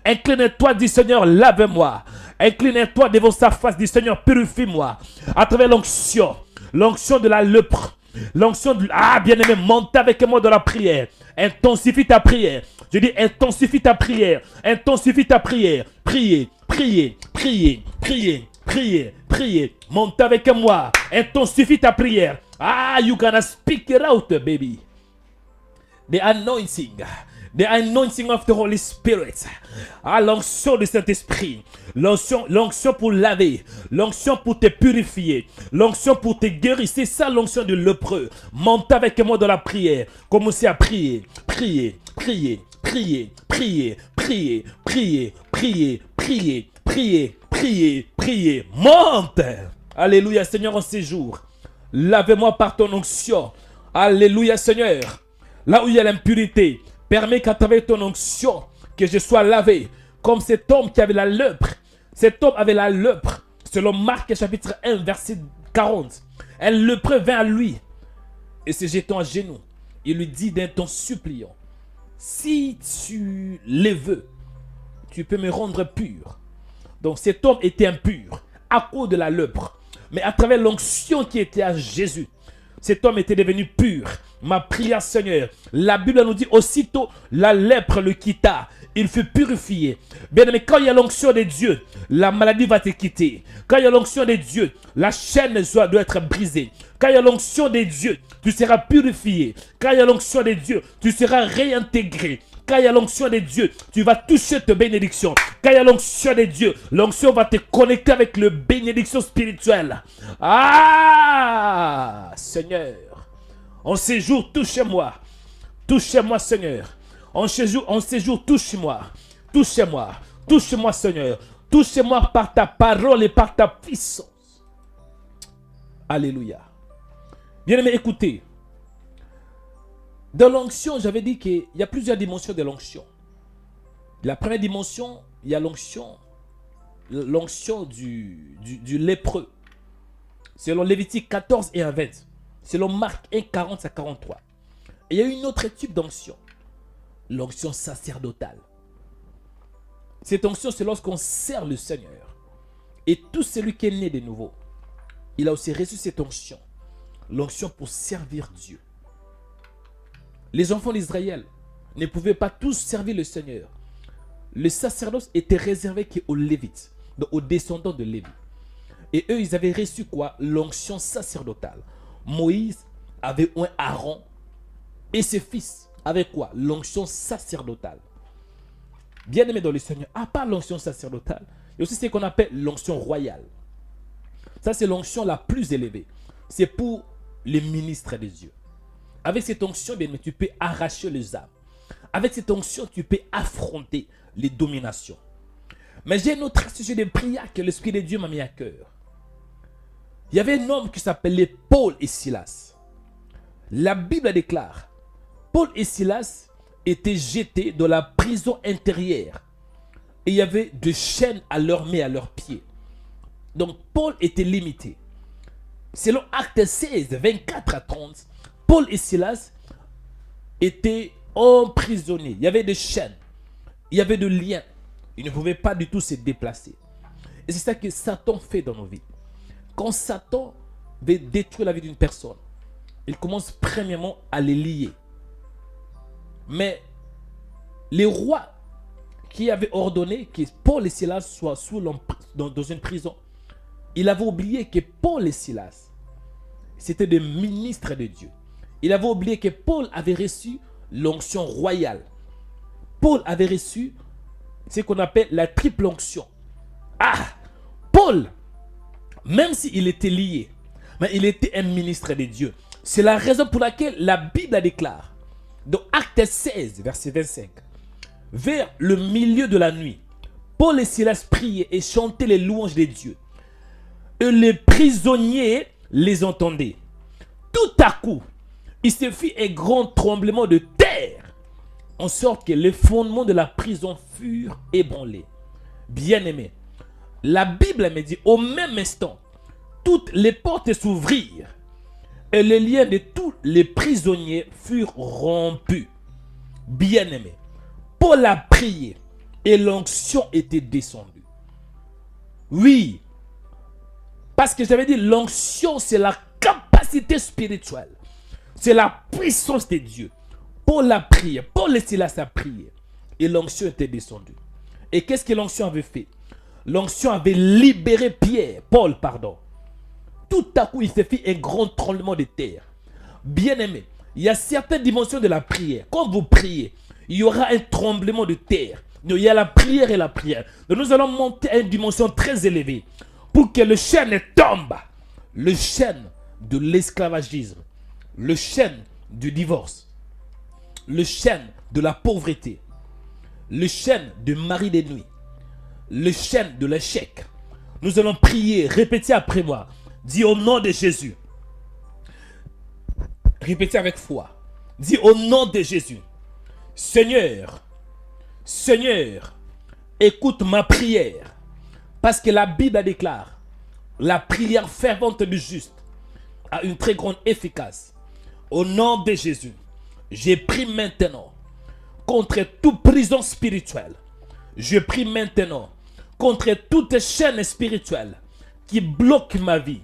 Incline-toi, dit Seigneur, lave-moi. Incline-toi devant sa face, dit Seigneur, purifie-moi. À travers l'onction de la lèpre. L'onction de... Ah, bien-aimé, monte avec moi dans la prière. Intensifie ta prière. Je dis, intensifie ta prière. Intensifie ta prière. Priez, priez, priez, priez, priez, priez. Monte avec moi. Intensifie ta prière. Ah, you gonna speak it out, baby. The anointing of the Holy Spirit. Ah, l'onction du Saint-Esprit. L'onction pour laver. L'onction pour te purifier. L'onction pour te guérir. C'est ça l'onction du lépreux. Monte avec moi dans la prière. Commencez à prier. Prier, prier, prier, prier, prier, prier, prier, prier, prier, prier, prier. Monte. Alléluia, Seigneur, en ces jours. Lave-moi par ton onction. Alléluia, Seigneur. Là où il y a l'impurité, permets qu'à travers ton onction, que je sois lavé. Comme cet homme qui avait la lèpre. Cet homme avait la lèpre. Selon Marc chapitre 1 verset 40. Un lépreux vint à lui et se jetant à genoux. Il lui dit d'un ton suppliant, si tu le veux, tu peux me rendre pur. Donc cet homme était impur à cause de la lèpre. Mais à travers l'onction qui était à Jésus, cet homme était devenu pur. Ma prière, Seigneur, la Bible nous dit aussitôt la lèpre le quitta. Il fut purifié. Bien aimé, quand il y a l'onction de Dieu, la maladie va te quitter. Quand il y a l'onction de Dieu, la chaîne doit être brisée. Quand il y a l'onction de Dieu, tu seras purifié. Quand il y a l'onction de Dieu, tu seras réintégré. Quand il y a l'onction de Dieu, tu vas toucher tes bénédictions. Quand il y a l'onction de Dieu, l'onction va te connecter avec le bénédiction spirituelle. Ah, Seigneur, en ces jours, touchez-moi. Touchez-moi, Seigneur. En ces jours, touche-moi. Touchez-moi. Touche-moi, Seigneur. Touchez-moi par ta parole et par ta puissance. Alléluia. Bien-aimés, écoutez. Dans l'onction, j'avais dit qu'il y a plusieurs dimensions de l'onction. La première dimension, il y a l'onction du lépreux. Selon Lévitique 14 et 20. Selon Marc 1, 40 à 43. Et il y a une autre type d'onction. L'onction sacerdotale. Cette onction, c'est lorsqu'on sert le Seigneur. Et tout celui qui est né de nouveau, il a aussi reçu cette onction. L'onction pour servir Dieu. Les enfants d'Israël ne pouvaient pas tous servir le Seigneur. Le sacerdoce était réservé qu'aux Lévites, donc aux descendants de Lévi. Et eux, ils avaient reçu quoi? L'onction sacerdotale. Moïse avait oint Aaron et ses fils avec quoi? L'onction sacerdotale. Bien aimé dans le Seigneur, à part l'onction sacerdotale, il y a aussi ce qu'on appelle l'onction royale. Ça, c'est l'onction la plus élevée. C'est pour les ministres de Dieu. Avec cette onction, bien, tu peux arracher les âmes. Avec cette onction, tu peux affronter les dominations. Mais j'ai un autre sujet de prière que l'Esprit de Dieu m'a mis à cœur. Il y avait un homme qui s'appelait Paul et Silas. La Bible déclare, Paul et Silas étaient jetés dans la prison intérieure. Et il y avait des chaînes à leurs mains et à leurs pieds. Donc Paul était limité. Selon Actes 16, 24 à 30, Paul et Silas étaient emprisonnés. Il y avait des chaînes. Il y avait des liens. Ils ne pouvaient pas du tout se déplacer. Et c'est ça que Satan fait dans nos vies. Quand Satan veut détruire la vie d'une personne, il commence premièrement à les lier. Mais les rois qui avaient ordonné que Paul et Silas soient dans une prison, il avait oublié que Paul et Silas, c'était des ministres de Dieu. Il avait oublié que Paul avait reçu l'onction royale. Paul avait reçu ce qu'on appelle la triple onction. Ah, Paul, même s'il était lié, mais il était un ministre de Dieu. C'est la raison pour laquelle la Bible déclare, dans Acte 16, verset 25, vers le milieu de la nuit, Paul et Silas priaient et chantaient les louanges de Dieu. Et les prisonniers les entendaient. Tout à coup, il se fit un grand tremblement de terre, en sorte que les fondements de la prison furent ébranlés. Bien-aimés, la Bible me dit, au même instant, toutes les portes s'ouvrirent et les liens de tous les prisonniers furent rompus. Bien-aimés, Paul a prié et l'onction était descendue. Oui, parce que j'avais dit, l'onction, c'est la capacité spirituelle. C'est la puissance de Dieu. Paul a prié, Paul et Silas a prié. Et l'onction était descendue. Et qu'est-ce que l'onction avait fait? L'onction avait libéré Paul. Tout à coup, il s'est fait un grand tremblement de terre. Bien-aimé, il y a certaines dimensions de la prière. Quand vous priez, il y aura un tremblement de terre. Il y a la prière et la prière. Donc nous allons monter à une dimension très élevée pour que le chaîne tombe. Le chaîne de l'esclavagisme, le chaîne du divorce, le chaîne de la pauvreté, le chaîne de mari de nuit, le chaîne de l'échec. Nous allons prier, répétez après moi. Dis au nom de Jésus. Répétez avec foi. Dis au nom de Jésus. Seigneur, Seigneur, écoute ma prière. Parce que la Bible déclare, la prière fervente du juste a une très grande efficace. Au nom de Jésus, j'ai pris maintenant contre toute prison spirituelle. Je prie maintenant contre toute chaîne spirituelle qui bloque ma vie,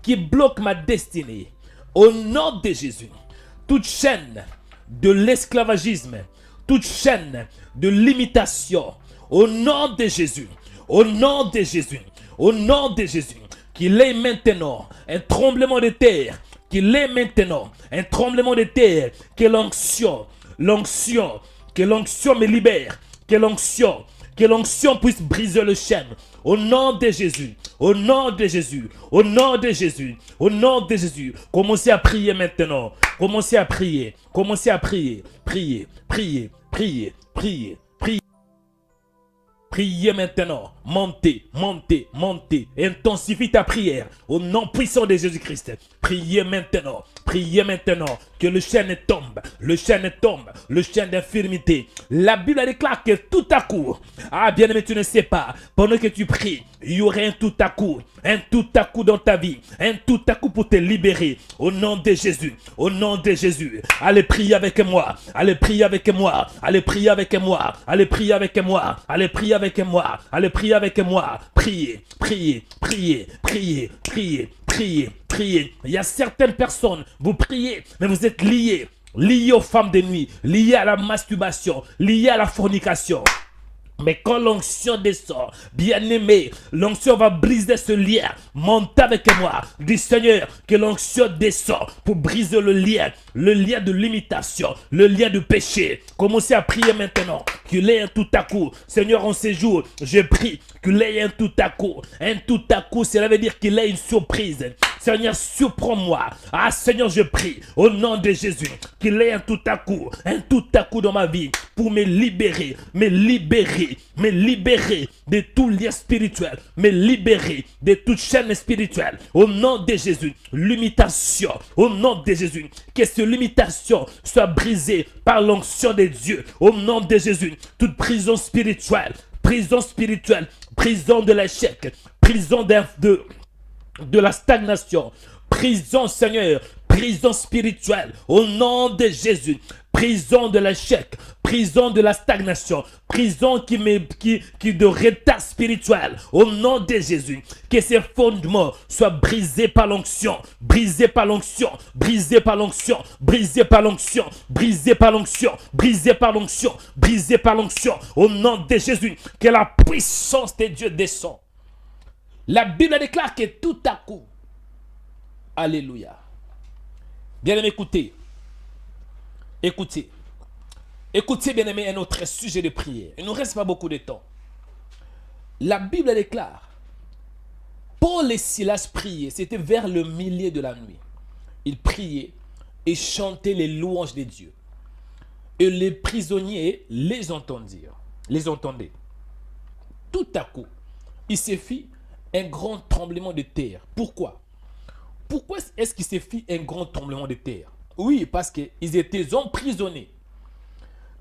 qui bloque ma destinée. Au nom de Jésus, toute chaîne de l'esclavagisme, toute chaîne de limitation, au nom de Jésus, au nom de Jésus, au nom de Jésus, qu'il ait maintenant un tremblement de terre, qu'il ait maintenant un tremblement de terre, que l'onction me libère, que l'onction puisse briser le chaîne. Au nom de Jésus, au nom de Jésus, au nom de Jésus, au nom de Jésus. Commencez à prier maintenant. Commencez à prier. Commencez à prier. Priez, priez, priez, priez, priez. Priez maintenant. Montez, montez, montez. Intensifie ta prière. Au nom puissant de Jésus-Christ. Priez maintenant. Priez maintenant. Que le chaîne tombe. Le chaîne tombe. Le chaîne d'infirmité. La Bible déclare que tout à coup. Ah, bien aimé, tu ne sais pas. Pendant que tu pries, il y aurait un tout à coup. Un tout à coup dans ta vie. Un tout à coup pour te libérer. Au nom de Jésus. Au nom de Jésus. Allez prier avec moi. Allez prier avec moi. Allez prier avec moi. Allez prier avec moi. Allez prier avec moi. Allez prier avec moi. Priez, priez, priez, priez, priez, priez, priez. Il y a certaines personnes, vous priez, mais vous êtes liés aux femmes de nuit, liés à la masturbation, liés à la fornication. Mais quand l'onction descend, bien-aimé, l'onction va briser ce lien. Montez avec moi. Dis Seigneur, que l'onction descend pour briser le lien de limitation, le lien de péché. Commencez à prier maintenant. Qu'il ait un tout à coup. Seigneur, en ces jours, je prie qu'il ait un tout à coup. Un tout à coup, cela veut dire qu'il ait une surprise. Seigneur, surprends-moi. Ah Seigneur, je prie au nom de Jésus qu'il ait un tout à coup dans ma vie pour me libérer de tout lien spirituel, me libérer de toute chaîne spirituelle. Au nom de Jésus, limitation, au nom de Jésus, que cette limitation soit brisée par l'onction de Dieu. Au nom de Jésus, toute prison spirituelle, prison de l'échec, prison de la stagnation, prison, Seigneur, prison spirituelle, au nom de Jésus, prison de l'échec, prison de la stagnation, prison qui de retard spirituel, au nom de Jésus, que ces fondements soient brisés par l'onction, brisés par l'onction, brisés par l'onction, brisés par l'onction, brisés par l'onction, brisés par l'onction, brisés par l'onction, au nom de Jésus, que la puissance de Dieu descend. La Bible déclare que tout à coup, alléluia. Bien aimé, écoutez bien aimé un autre sujet de prière. Il ne nous reste pas beaucoup de temps. La Bible déclare Paul et Silas priaient, c'était vers le milieu de la nuit. Ils priaient et chantaient les louanges de Dieu. Et les prisonniers les entendaient. Tout à coup, il se fit un grand tremblement de terre. Pourquoi? Pourquoi est-ce qu'il se fit un grand tremblement de terre? Oui, parce qu'ils étaient emprisonnés.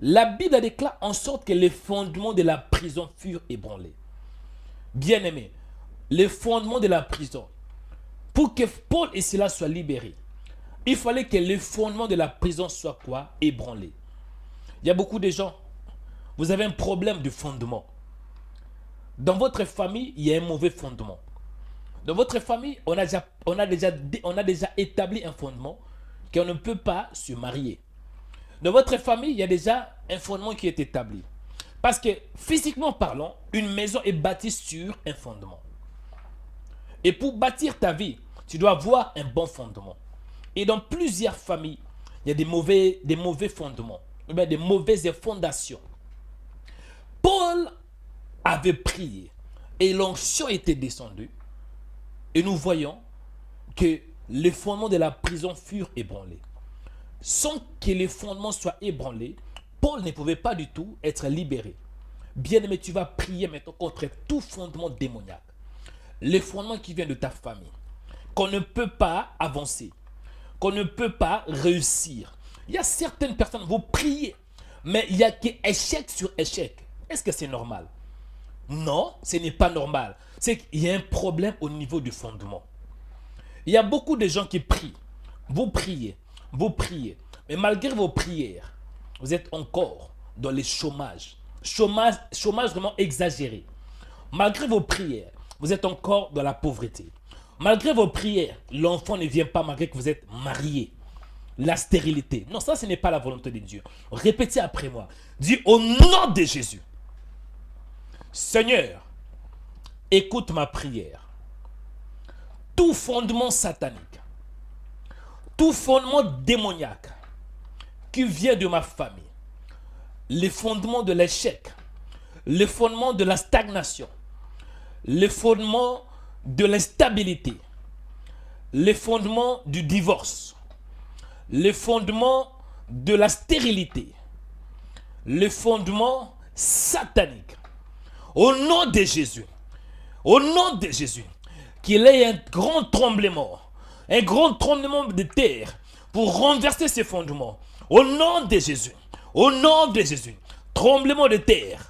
La Bible déclare en sorte que les fondements de la prison furent ébranlés. Bien-aimés, les fondements de la prison, pour que Paul et Silas soient libérés, il fallait que les fondements de la prison soient quoi? Ébranlés. Il y a beaucoup de gens, vous avez un problème de fondement. Dans votre famille, il y a un mauvais fondement. Dans votre famille, on a déjà établi un fondement qu'on ne peut pas se marier. Dans votre famille, il y a déjà un fondement qui est établi. Parce que physiquement parlant, une maison est bâtie sur un fondement. Et pour bâtir ta vie, tu dois avoir un bon fondement. Et dans plusieurs familles, il y a des mauvais fondements, des mauvaises fondations. Paul avait prié et l'onction était descendue. Et nous voyons que les fondements de la prison furent ébranlés. Sans que les fondements soient ébranlés, Paul ne pouvait pas du tout être libéré. Bien-aimé, tu vas prier maintenant contre tout fondement démoniaque. Les fondements qui viennent de ta famille, qu'on ne peut pas avancer, qu'on ne peut pas réussir. Il y a certaines personnes, vous priez, mais il y a qu'échec sur échec. Est-ce que c'est normal? Non, ce n'est pas normal. C'est qu'il y a un problème au niveau du fondement. Il y a beaucoup de gens qui prient. Vous priez. Mais malgré vos prières, vous êtes encore dans le chômage. Chômage vraiment exagéré. Malgré vos prières, vous êtes encore dans la pauvreté. Malgré vos prières, l'enfant ne vient pas malgré que vous êtes marié. La stérilité. Non, ça ce n'est pas la volonté de Dieu. Répétez après moi. Dis au nom de Jésus. Seigneur, écoute ma prière. Tout fondement satanique, tout fondement démoniaque qui vient de ma famille, les fondements de l'échec, les fondements de la stagnation, les fondements de l'instabilité, les fondements du divorce, les fondements de la stérilité, les fondements sataniques. Au nom de Jésus, qu'il y ait un grand tremblement de terre pour renverser ces fondements. Au nom de Jésus, tremblement de terre,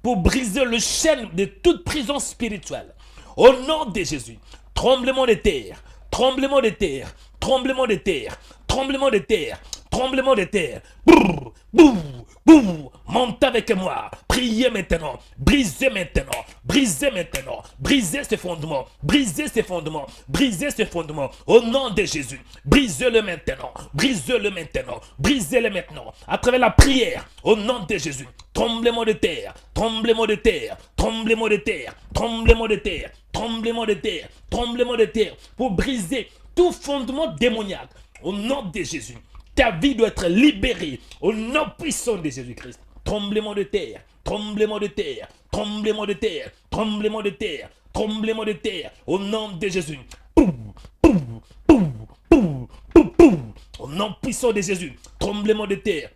pour briser le chaîne de toute prison spirituelle. Au nom de Jésus, tremblement de terre, Brrr, boum, boum, montez avec moi. Priez maintenant. Brisez ces fondements. Au nom de Jésus. Brisez-le maintenant. À travers la prière. Au nom de Jésus. Tremblement de terre. Pour briser tout fondement démoniaque. Au nom de Jésus. Ta vie doit être libérée au nom puissant de Jésus-Christ. Tremblement de terre. Au nom de Jésus. Au nom puissant de Jésus. Tremblement de terre.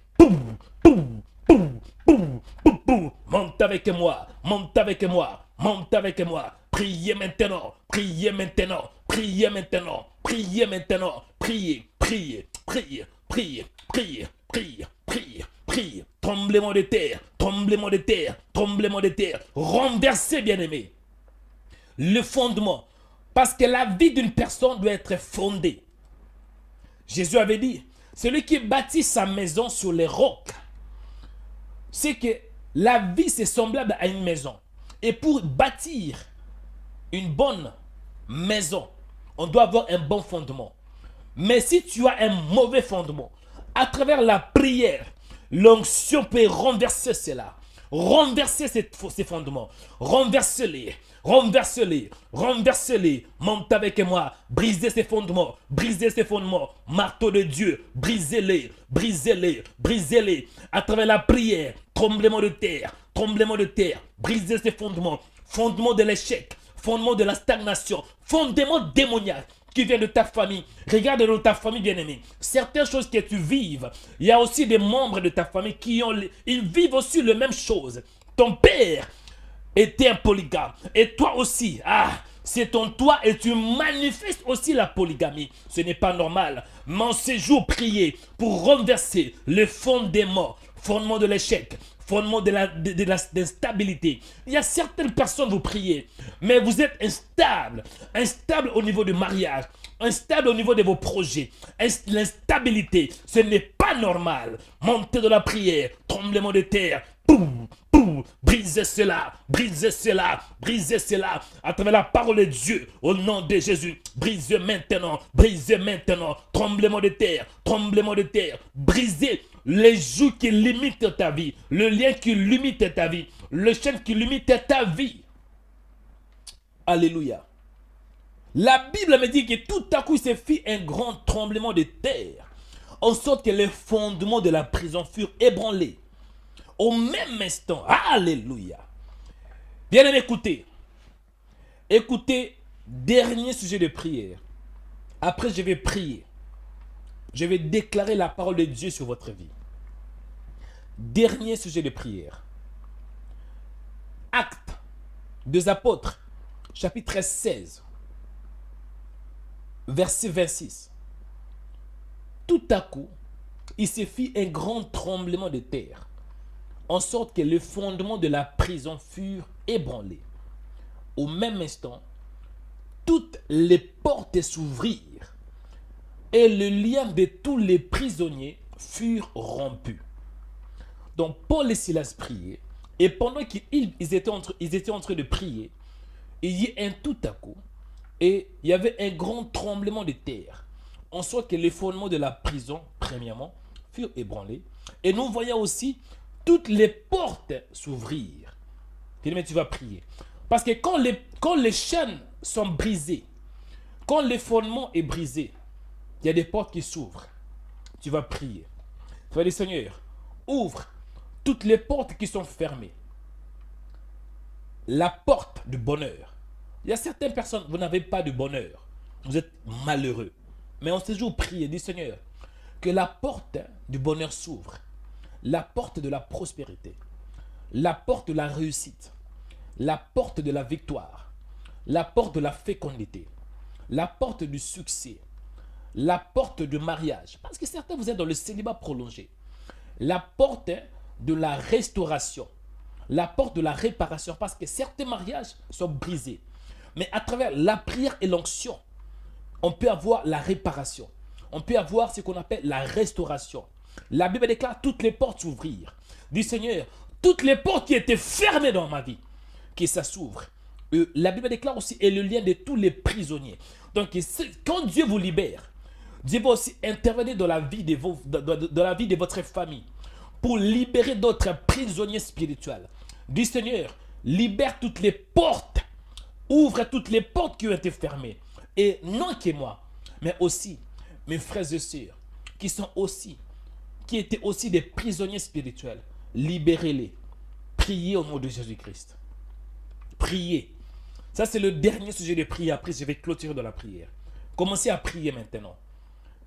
Monte avec moi. Priez maintenant. Priez. Tremblement de terre. Renversez, bien-aimé, le fondement. Parce que la vie d'une personne doit être fondée. Jésus avait dit, celui qui bâtit sa maison sur les rocs, c'est que la vie c'est semblable à une maison. Et pour bâtir une bonne maison, on doit avoir un bon fondement. Mais si tu as un mauvais fondement, à travers la prière, l'onction peut renverser cela. Renverser ces fondements. Renverse-les. Monte avec moi. Brisez ces fondements. Marteau de Dieu. Brisez-les. À travers la prière. Tremblement de terre. Brisez ces fondements. fondement de l'échec, fondement de la stagnation, fondement démoniaque qui vient de ta famille. Regarde dans ta famille, bien-aimé. Certaines choses que tu vives, il y a aussi des membres de ta famille ils vivent aussi les mêmes choses. Ton père était un polygame. Et toi aussi, c'est ton toi et tu manifestes aussi la polygamie. Ce n'est pas normal. Mais en ce jour, priez pour renverser le fondement de l'échec, fondement de l'instabilité. Il y a certaines personnes, vous priez, mais vous êtes instable au niveau du mariage, instable au niveau de vos projets. L'instabilité, ce n'est pas normal. Montez de la prière, tremblement de terre, boum, boum, brisez cela, brisez cela, brisez cela, à travers la parole de Dieu, au nom de Jésus, brisez maintenant, tremblement de terre, brisez les joues qui limitent ta vie, le lien qui limite ta vie, le chaîne qui limite ta vie. Alléluia. La Bible me dit que tout à coup, il se fit un grand tremblement de terre, en sorte que les fondements de la prison furent ébranlés. Au même instant, alléluia. Bien aimé, écoutez, dernier sujet de prière. Après, je vais prier. Je vais déclarer la parole de Dieu sur votre vie. Dernier sujet de prière. Actes des Apôtres, chapitre 16, verset 26. Tout à coup, il se fit un grand tremblement de terre, en sorte que les fondements de la prison furent ébranlés. Au même instant, toutes les portes s'ouvrirent et le lien de tous les prisonniers furent rompus. Donc Paul et Silas priaient, et pendant qu'ils étaient en train de prier, il y a un tout à coup, et il y avait un grand tremblement de terre, en sorte que les fondements de la prison, premièrement, furent ébranlés, et nous voyons aussi toutes les portes s'ouvrir. Mais tu vas prier. Parce que quand les chaînes sont brisées, quand le fondement est brisé, il y a des portes qui s'ouvrent. Tu vas prier. Tu vas dire, Seigneur, ouvre toutes les portes qui sont fermées. La porte du bonheur. Il y a certaines personnes, vous n'avez pas de bonheur. Vous êtes malheureux. Mais on s'est toujours prié, dit Seigneur, que la porte du bonheur s'ouvre. La porte de la prospérité. La porte de la réussite. La porte de la victoire. La porte de la fécondité. La porte du succès. La porte du mariage. Parce que certains, vous êtes dans le célibat prolongé. La porte de la restauration. La porte de la réparation. Parce que certains mariages sont brisés. Mais à travers la prière et l'onction, on peut avoir la réparation. On peut avoir ce qu'on appelle la restauration. La Bible déclare toutes les portes s'ouvrir. Dit Seigneur, toutes les portes qui étaient fermées dans ma vie, que ça s'ouvre. La Bible déclare aussi et le lien de tous les prisonniers. Donc quand Dieu vous libère, Dieu va aussi intervenir dans la vie dans la vie de votre famille pour libérer d'autres prisonniers spirituels. Dit Seigneur, libère toutes les portes, ouvre toutes les portes qui ont été fermées. Et non que moi, mais aussi mes frères et sœurs qui étaient aussi des prisonniers spirituels. Libérez-les. Priez au nom de Jésus-Christ. Priez. Ça, c'est le dernier sujet de prière. Après, je vais clôturer dans la prière. Commencez à prier maintenant.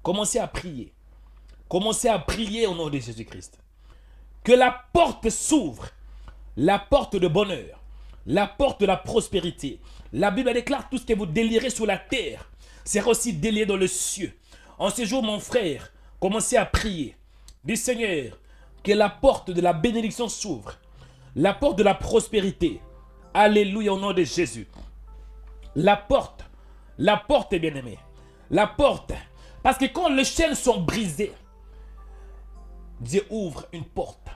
Commencez à prier. Commencez à prier au nom de Jésus-Christ. Que la porte s'ouvre. La porte de bonheur. La porte de la prospérité. La Bible déclare tout ce que vous délirez sur la terre sera aussi délié dans le cieux. En ce jour, mon frère, commencez à prier. Dis Seigneur, que la porte de la bénédiction s'ouvre. La porte de la prospérité. Alléluia au nom de Jésus. La porte bien-aimée. La porte. Parce que quand les chaînes sont brisées, Dieu ouvre une porte.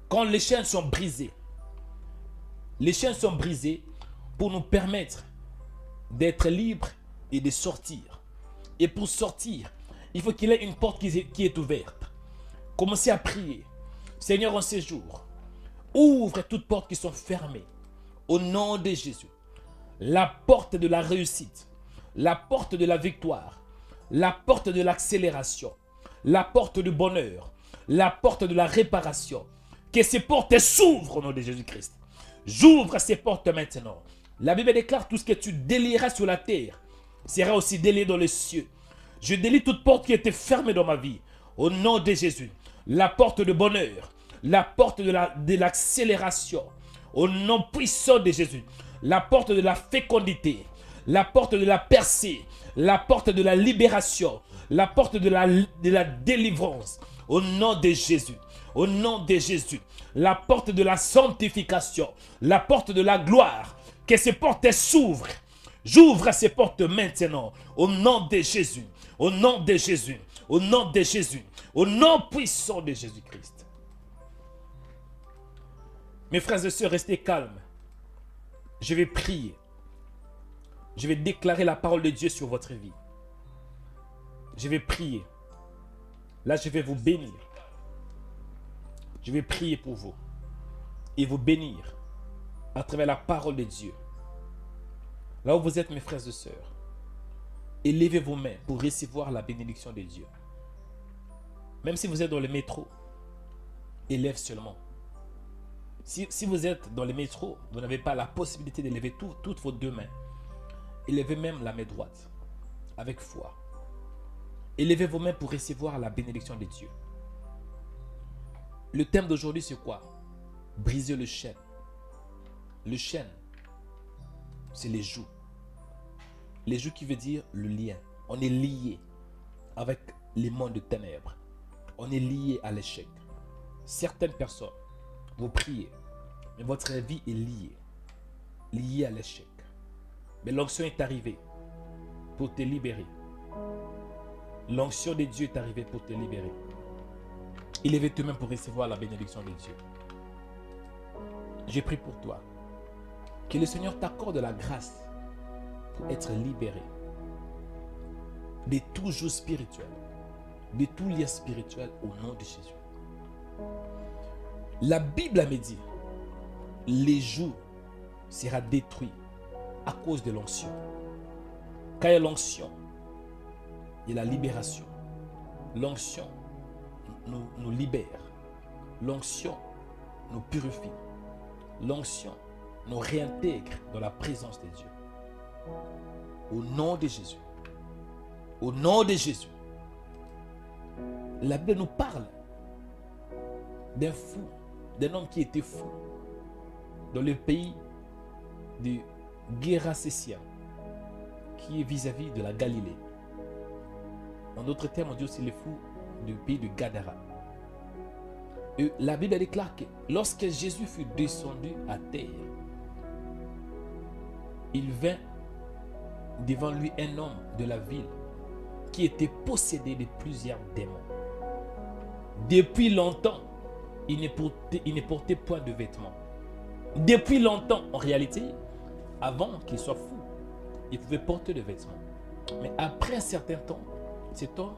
Quand les chaînes sont brisées pour nous permettre d'être libres et de sortir. Et pour sortir, il faut qu'il y ait une porte qui est ouverte. Commencez à prier. Seigneur, en ces jours, ouvre toutes portes qui sont fermées. Au nom de Jésus. La porte de la réussite. La porte de la victoire. La porte de l'accélération. La porte du bonheur. La porte de la réparation. Que ces portes s'ouvrent au nom de Jésus-Christ. J'ouvre ces portes maintenant. La Bible déclare tout ce que tu délieras sur la terre sera aussi délié dans les cieux. Je délie toute porte qui était fermée dans ma vie. Au nom de Jésus. La porte de bonheur. La porte de l'accélération. Au nom puissant de Jésus. La porte de la fécondité. La porte de la percée. La porte de la libération. La porte de la délivrance. Au nom de Jésus. Au nom de Jésus. La porte de la sanctification. La porte de la gloire. Que ces portes s'ouvrent. J'ouvre ces portes maintenant. Au nom de Jésus. Au nom de Jésus. Au nom de Jésus. Au nom puissant de Jésus-Christ. Mes frères et sœurs, restez calmes. Je vais prier. Je vais déclarer la parole de Dieu sur votre vie. Je vais prier. Là, je vais vous bénir. Je vais prier pour vous. Et vous bénir à travers la parole de Dieu. Là où vous êtes, mes frères et sœurs, élevez vos mains pour recevoir la bénédiction de Dieu. Même si vous êtes dans le métro, élève seulement. Si vous êtes dans le métro, vous n'avez pas la possibilité d'élever toutes vos deux mains. Élevez même la main droite, avec foi. Élevez vos mains pour recevoir la bénédiction de Dieu. Le thème d'aujourd'hui, c'est quoi? Briser le chêne. Le chêne, c'est les jougs. Les jougs qui veut dire le lien. On est lié avec les mondes de ténèbres. On est lié à l'échec. Certaines personnes, vous priez, mais votre vie est liée à l'échec. Mais l'onction est arrivée pour te libérer. L'onction de Dieu est arrivée pour te libérer. Élevez toi-même pour recevoir la bénédiction de Dieu. J'ai prié pour toi. Que le Seigneur t'accorde la grâce pour être libéré de tout joug spirituel, de tout lien spirituel au nom de Jésus. La Bible me dit, les jougs seront détruits à cause de l'onction. Quand il y a l'onction, il y a la libération. L'onction nous libère. L'onction nous purifie. L'onction nous réintègre dans la présence de Dieu. Au nom de Jésus. Au nom de Jésus. La Bible nous parle d'un fou, d'un homme qui était fou dans le pays de Gérasésien, qui est vis-à-vis de la Galilée. En d'autres termes, on dit aussi le fou du pays de Gadara. Et la Bible déclare que lorsque Jésus fut descendu à terre, il vint devant lui un homme de la ville qui était possédé de plusieurs démons. Depuis longtemps, il ne portait point de vêtements. Depuis longtemps, en réalité, avant qu'il soit fou, il pouvait porter des vêtements. Mais après un certain temps, cet homme,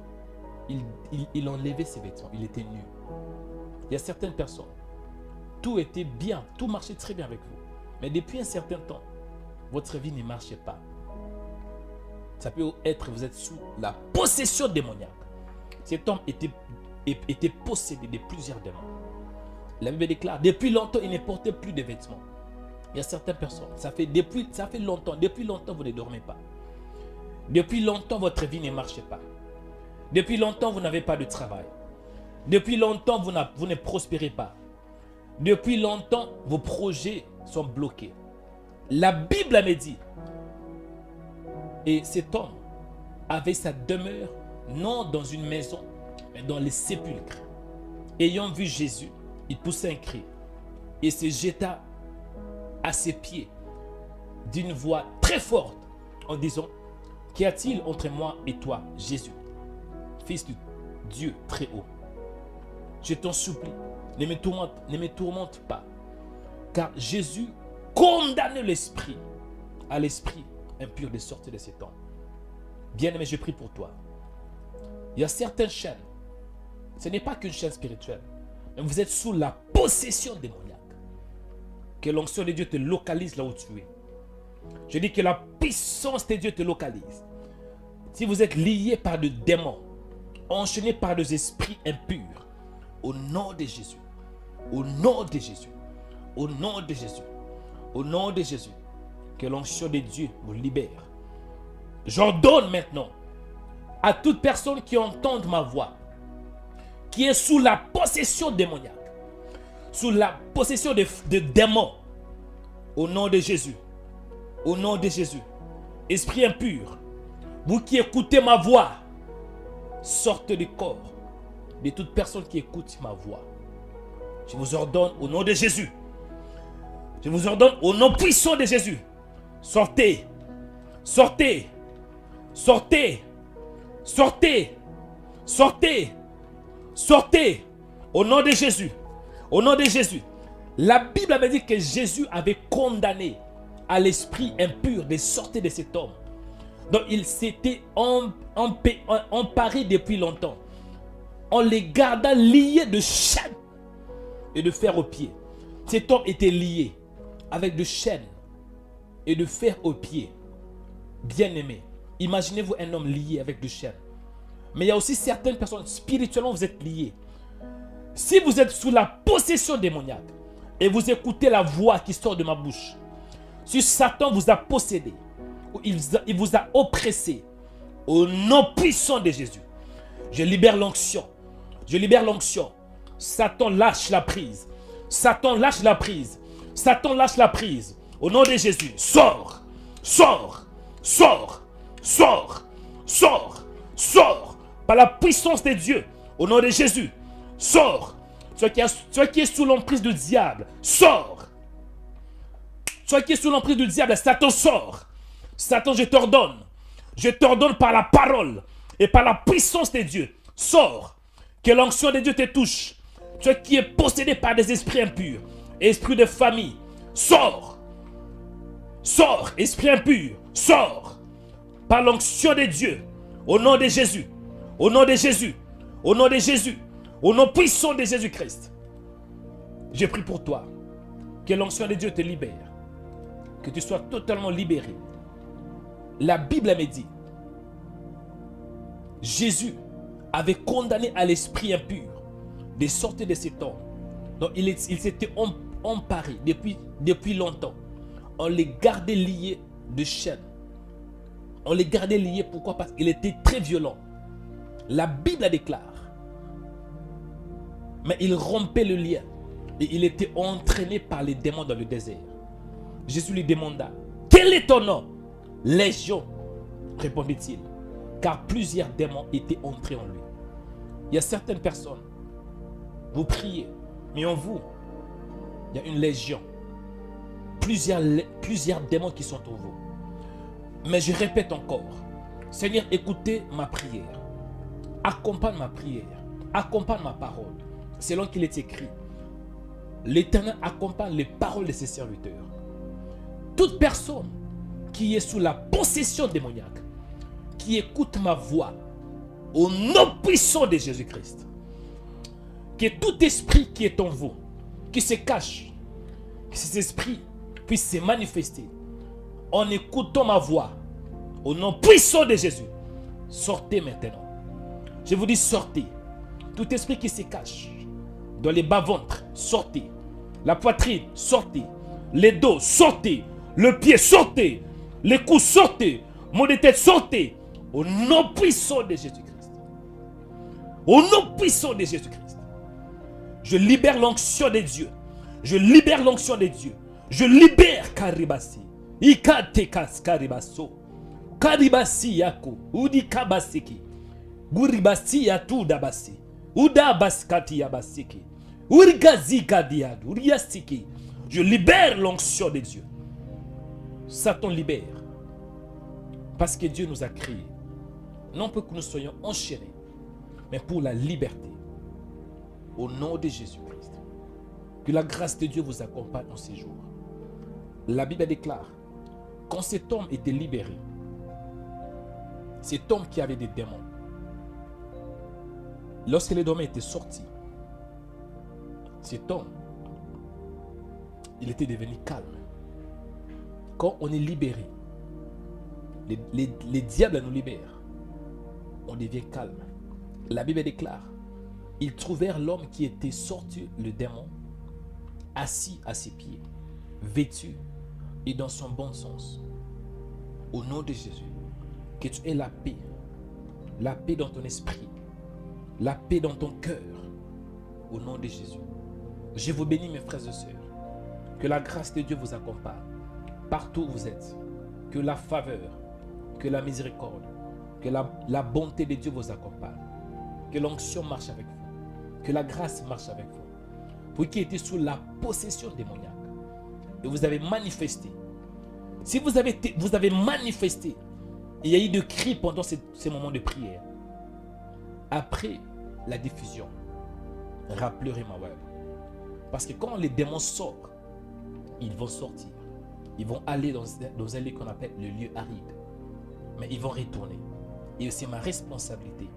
il enlevait ses vêtements. Il était nu. Il y a certaines personnes, tout était bien, tout marchait très bien avec vous. Mais depuis un certain temps, votre vie ne marchait pas. Ça peut être que vous êtes sous la possession démoniaque. Cet homme était possédé de plusieurs démons. La Bible déclare, depuis longtemps, il ne portait plus de vêtements. Il y a certaines personnes, ça fait longtemps, depuis longtemps, vous ne dormez pas. Depuis longtemps, votre vie ne marchait pas. Depuis longtemps, vous n'avez pas de travail. Depuis longtemps, vous ne prospérez pas. Depuis longtemps, vos projets sont bloqués. La Bible me dit, et cet homme avait sa demeure non dans une maison, mais dans les sépulcres. Ayant vu Jésus, il poussa un cri et se jeta à ses pieds d'une voix très forte en disant, qu'y a-t-il entre moi et toi, Jésus, fils de Dieu très haut? Je t'en supplie, ne me tourmente pas, car Jésus condamne l'esprit à l'esprit impur de sortir de cet homme. Bien-aimé, je prie pour toi. Il y a certaines chaînes, ce n'est pas qu'une chaîne spirituelle, mais vous êtes sous la possession démoniaque. Que l'onction de Dieu te localise là où tu es. Je dis que la puissance de Dieu te localise. Si vous êtes lié par des démons, enchaîné par des esprits impurs, au nom de Jésus, au nom de Jésus, au nom de Jésus, Au nom de Jésus, que l'onction de Dieu vous libère. J'ordonne maintenant à toute personne qui entende ma voix, qui est sous la possession démoniaque, sous la possession de démons, au nom de Jésus, au nom de Jésus, esprit impur, vous qui écoutez ma voix, sortez du corps de toute personne qui écoute ma voix. Je vous ordonne au nom de Jésus, je vous ordonne au nom puissant de Jésus, sortez, sortez, sortez, sortez, sortez, sortez, au nom de Jésus, au nom de Jésus. La Bible avait dit que Jésus avait condamné à l'esprit impur de sortir de cet homme. Donc il s'était emparé depuis longtemps, en les gardant liés de chaînes et de fer aux pieds. Cet homme était lié avec de chaînes et de fer aux pieds. Bien-aimé, imaginez-vous un homme lié avec de chaînes. Mais il y a aussi certaines personnes, spirituellement vous êtes liés. Si vous êtes sous la possession démoniaque et vous écoutez la voix qui sort de ma bouche, si Satan vous a possédé, ou il vous a oppressé, au nom puissant de Jésus, je libère l'onction. Je libère l'onction. Satan lâche la prise. Satan lâche la prise. Satan lâche la prise. Au nom de Jésus, sors, sors, sors, sors, sors, sors. Par la puissance de Dieu, au nom de Jésus, sors. Toi qui es sous l'emprise du diable, sors. Toi qui es sous l'emprise du diable, Satan sort. Satan, je t'ordonne par la parole et par la puissance de Dieu, sors. Que l'onction de Dieu te touche. Toi qui es possédé par des esprits impurs, esprit de famille, sors. Sors, esprit impur, sors. Par l'onction de Dieu, au nom de Jésus, au nom de Jésus, au nom de Jésus, au nom puissant de Jésus-Christ. Je prie pour toi, que l'onction de Dieu te libère, que tu sois totalement libéré. La Bible me dit, Jésus avait condamné à l'esprit impur de sortir de cet homme. Donc il s'était emparé depuis longtemps. On les gardait liés de chaînes. On les gardait liés, pourquoi? Parce qu'il était très violent. La Bible déclare. Mais il rompait le lien. Et il était entraîné par les démons dans le désert. Jésus lui demanda, quel est ton nom? Légion, répondit-il, car plusieurs démons étaient entrés en lui. Il y a certaines personnes, vous priez, mais en vous, il y a une légion. Plusieurs démons qui sont en vous. Mais je répète encore, Seigneur, écoutez ma prière. Accompagne ma prière. Accompagne ma parole. Selon qu'il est écrit, l'Éternel accompagne les paroles de ses serviteurs. Toute personne qui est sous la possession démoniaque, qui écoute ma voix, au nom puissant de Jésus-Christ, que tout esprit qui est en vous, qui se cache, que cet esprit puisse se manifester en écoutant ma voix, au nom puissant de Jésus. Sortez maintenant. Je vous dis sortez. Tout esprit qui se cache dans les bas-ventres, sortez. La poitrine, sortez. Les dos, sortez. Le pied, sortez. Les coups, sortez. Maux de tête, sortez. Au nom puissant de Jésus-Christ. Au nom puissant de Jésus-Christ. Je libère l'onction de Dieu. Je libère l'onction de Dieu. Je libère Karibasi. Ikatekas Karibaso. Karibasi Yako. Udi Kabasiki. Guribasi Yatu Dabasi. Uda Baskati Yabasiki. Urigazi Gadiad. Uriasiki. Je libère l'onction de Dieu. Satan libère. Parce que Dieu nous a créés. Non pour que nous soyons enchaînés, mais pour la liberté. Au nom de Jésus-Christ. Que la grâce de Dieu vous accompagne en ces jours. La Bible déclare, quand cet homme était libéré, cet homme qui avait des démons, lorsque les démons étaient sortis, cet homme, il était devenu calme. Quand on est libéré, les diables nous libèrent, on devient calme. La Bible déclare, ils trouvèrent l'homme qui était sorti, le démon, assis à ses pieds, vêtu et dans son bon sens. Au nom de Jésus, que tu aies la paix dans ton esprit, la paix dans ton cœur. Au nom de Jésus. Je vous bénis mes frères et sœurs. Que la grâce de Dieu vous accompagne partout où vous êtes. Que la faveur, que la miséricorde, que la bonté de Dieu vous accompagne. Que l'onction marche avec vous. Que la grâce marche avec vous. Vous qui étiez sous la possession démoniaque et vous avez manifesté. Si vous avez manifesté, il y a eu de cris pendant ces moments de prière. Après la diffusion, rappelez Rhema Web. Parce que quand les démons sortent, ils vont sortir. Ils vont aller dans un lieu qu'on appelle le lieu aride. Mais ils vont retourner. Et c'est ma responsabilité.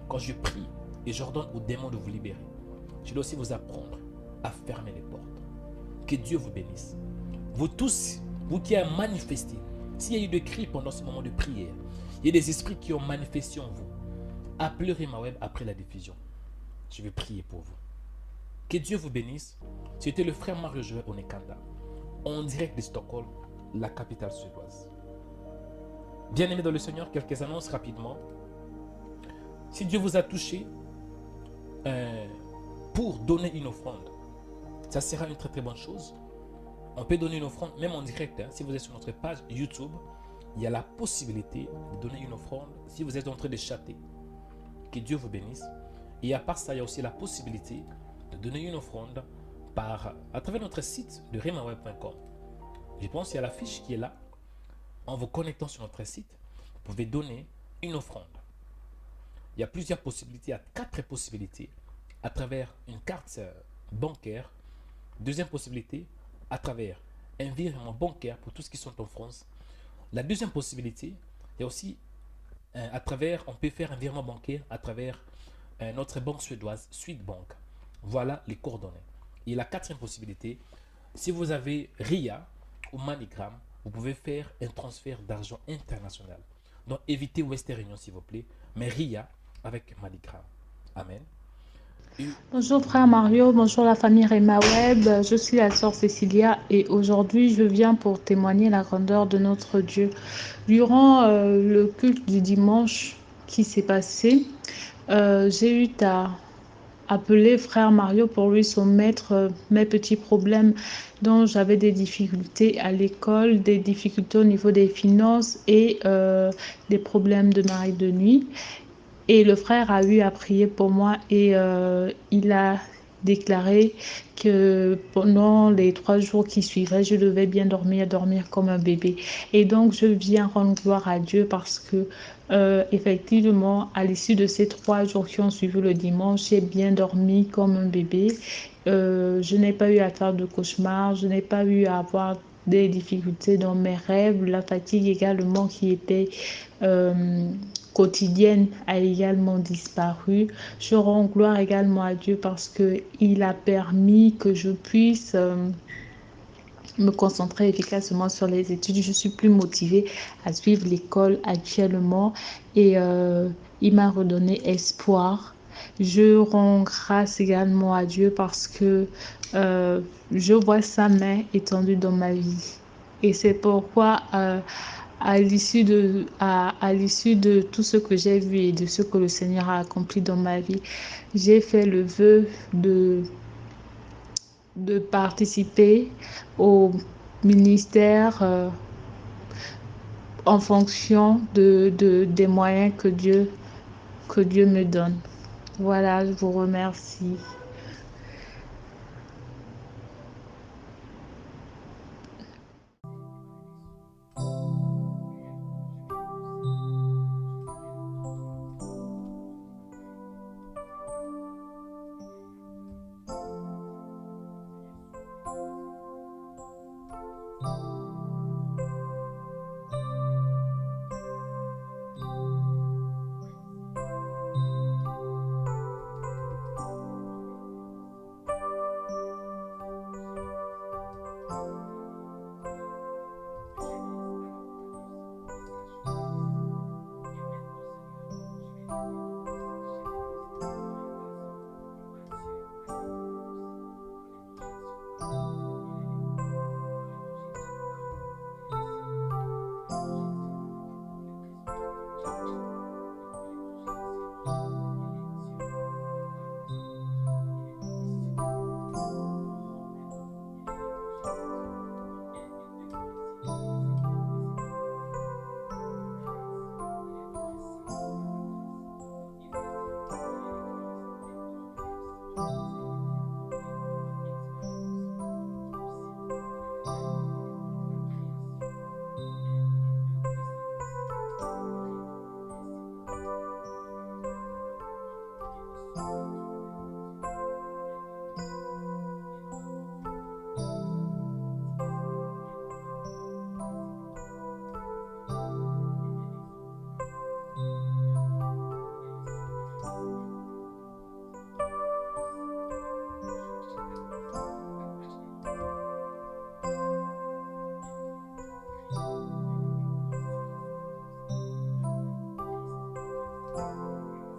Quand je prie et j'ordonne aux démons de vous libérer, je dois aussi vous apprendre à fermer les portes. Que Dieu vous bénisse. Vous tous, vous qui avez manifesté, s'il y a eu des cris pendant ce moment de prière, il y a des esprits qui ont manifesté en vous. Appelez Rhema Web après la diffusion. Je vais prier pour vous. Que Dieu vous bénisse. C'était le frère Mario Joël Onekanda, en direct de Stockholm, la capitale suédoise. Bien-aimés dans le Seigneur, quelques annonces rapidement. Si Dieu vous a touché pour donner une offrande, ça sera une très très bonne chose. On peut donner une offrande même en direct. Si vous êtes sur notre page YouTube, il y a la possibilité de donner une offrande si vous êtes en train de chatter. Que Dieu vous bénisse. Et à part ça, il y a aussi la possibilité de donner une offrande à travers notre site de rhemaweb.com. Je pense qu'il y a la fiche qui est là. En vous connectant sur notre site, vous pouvez donner une offrande. Il y a plusieurs possibilités, il y a 4 possibilités à travers une carte bancaire. Deuxième possibilité, à travers un virement bancaire pour tous ceux qui sont en France. La deuxième possibilité, il y a aussi on peut faire un virement bancaire à travers notre banque suédoise, Swedbank. Voilà les coordonnées. Et la 4e possibilité, si vous avez RIA ou MoneyGram, vous pouvez faire un transfert d'argent international. Donc évitez Western Union s'il vous plaît, mais RIA avec MoneyGram. Amen. Bonjour frère Mario, bonjour la famille Rhema Web, je suis la sœur Cécilia et aujourd'hui je viens pour témoigner la grandeur de notre Dieu. Durant le culte du dimanche qui s'est passé, j'ai eu à appeler frère Mario pour lui soumettre mes petits problèmes dont j'avais des difficultés à l'école, des difficultés au niveau des finances et des problèmes de mari de nuit. Et le frère a eu à prier pour moi et il a déclaré que pendant les 3 jours qui suivaient, je devais bien dormir comme un bébé. Et donc, je viens rendre gloire à Dieu parce que, effectivement, à l'issue de ces 3 jours qui ont suivi le dimanche, j'ai bien dormi comme un bébé. Je n'ai pas eu à faire de cauchemars, je n'ai pas eu à avoir des difficultés dans mes rêves, la fatigue également qui était quotidienne a également disparu. Je rends gloire également à Dieu parce qu'il a permis que je puisse me concentrer efficacement sur les études. Je suis plus motivée à suivre l'école actuellement et il m'a redonné espoir. Je rends grâce également à Dieu parce que je vois sa main étendue dans ma vie. Et c'est pourquoi à l'issue de tout ce que j'ai vu et de ce que le Seigneur a accompli dans ma vie, j'ai fait le vœu de participer au ministère en fonction des moyens que Dieu me donne. Voilà, je vous remercie.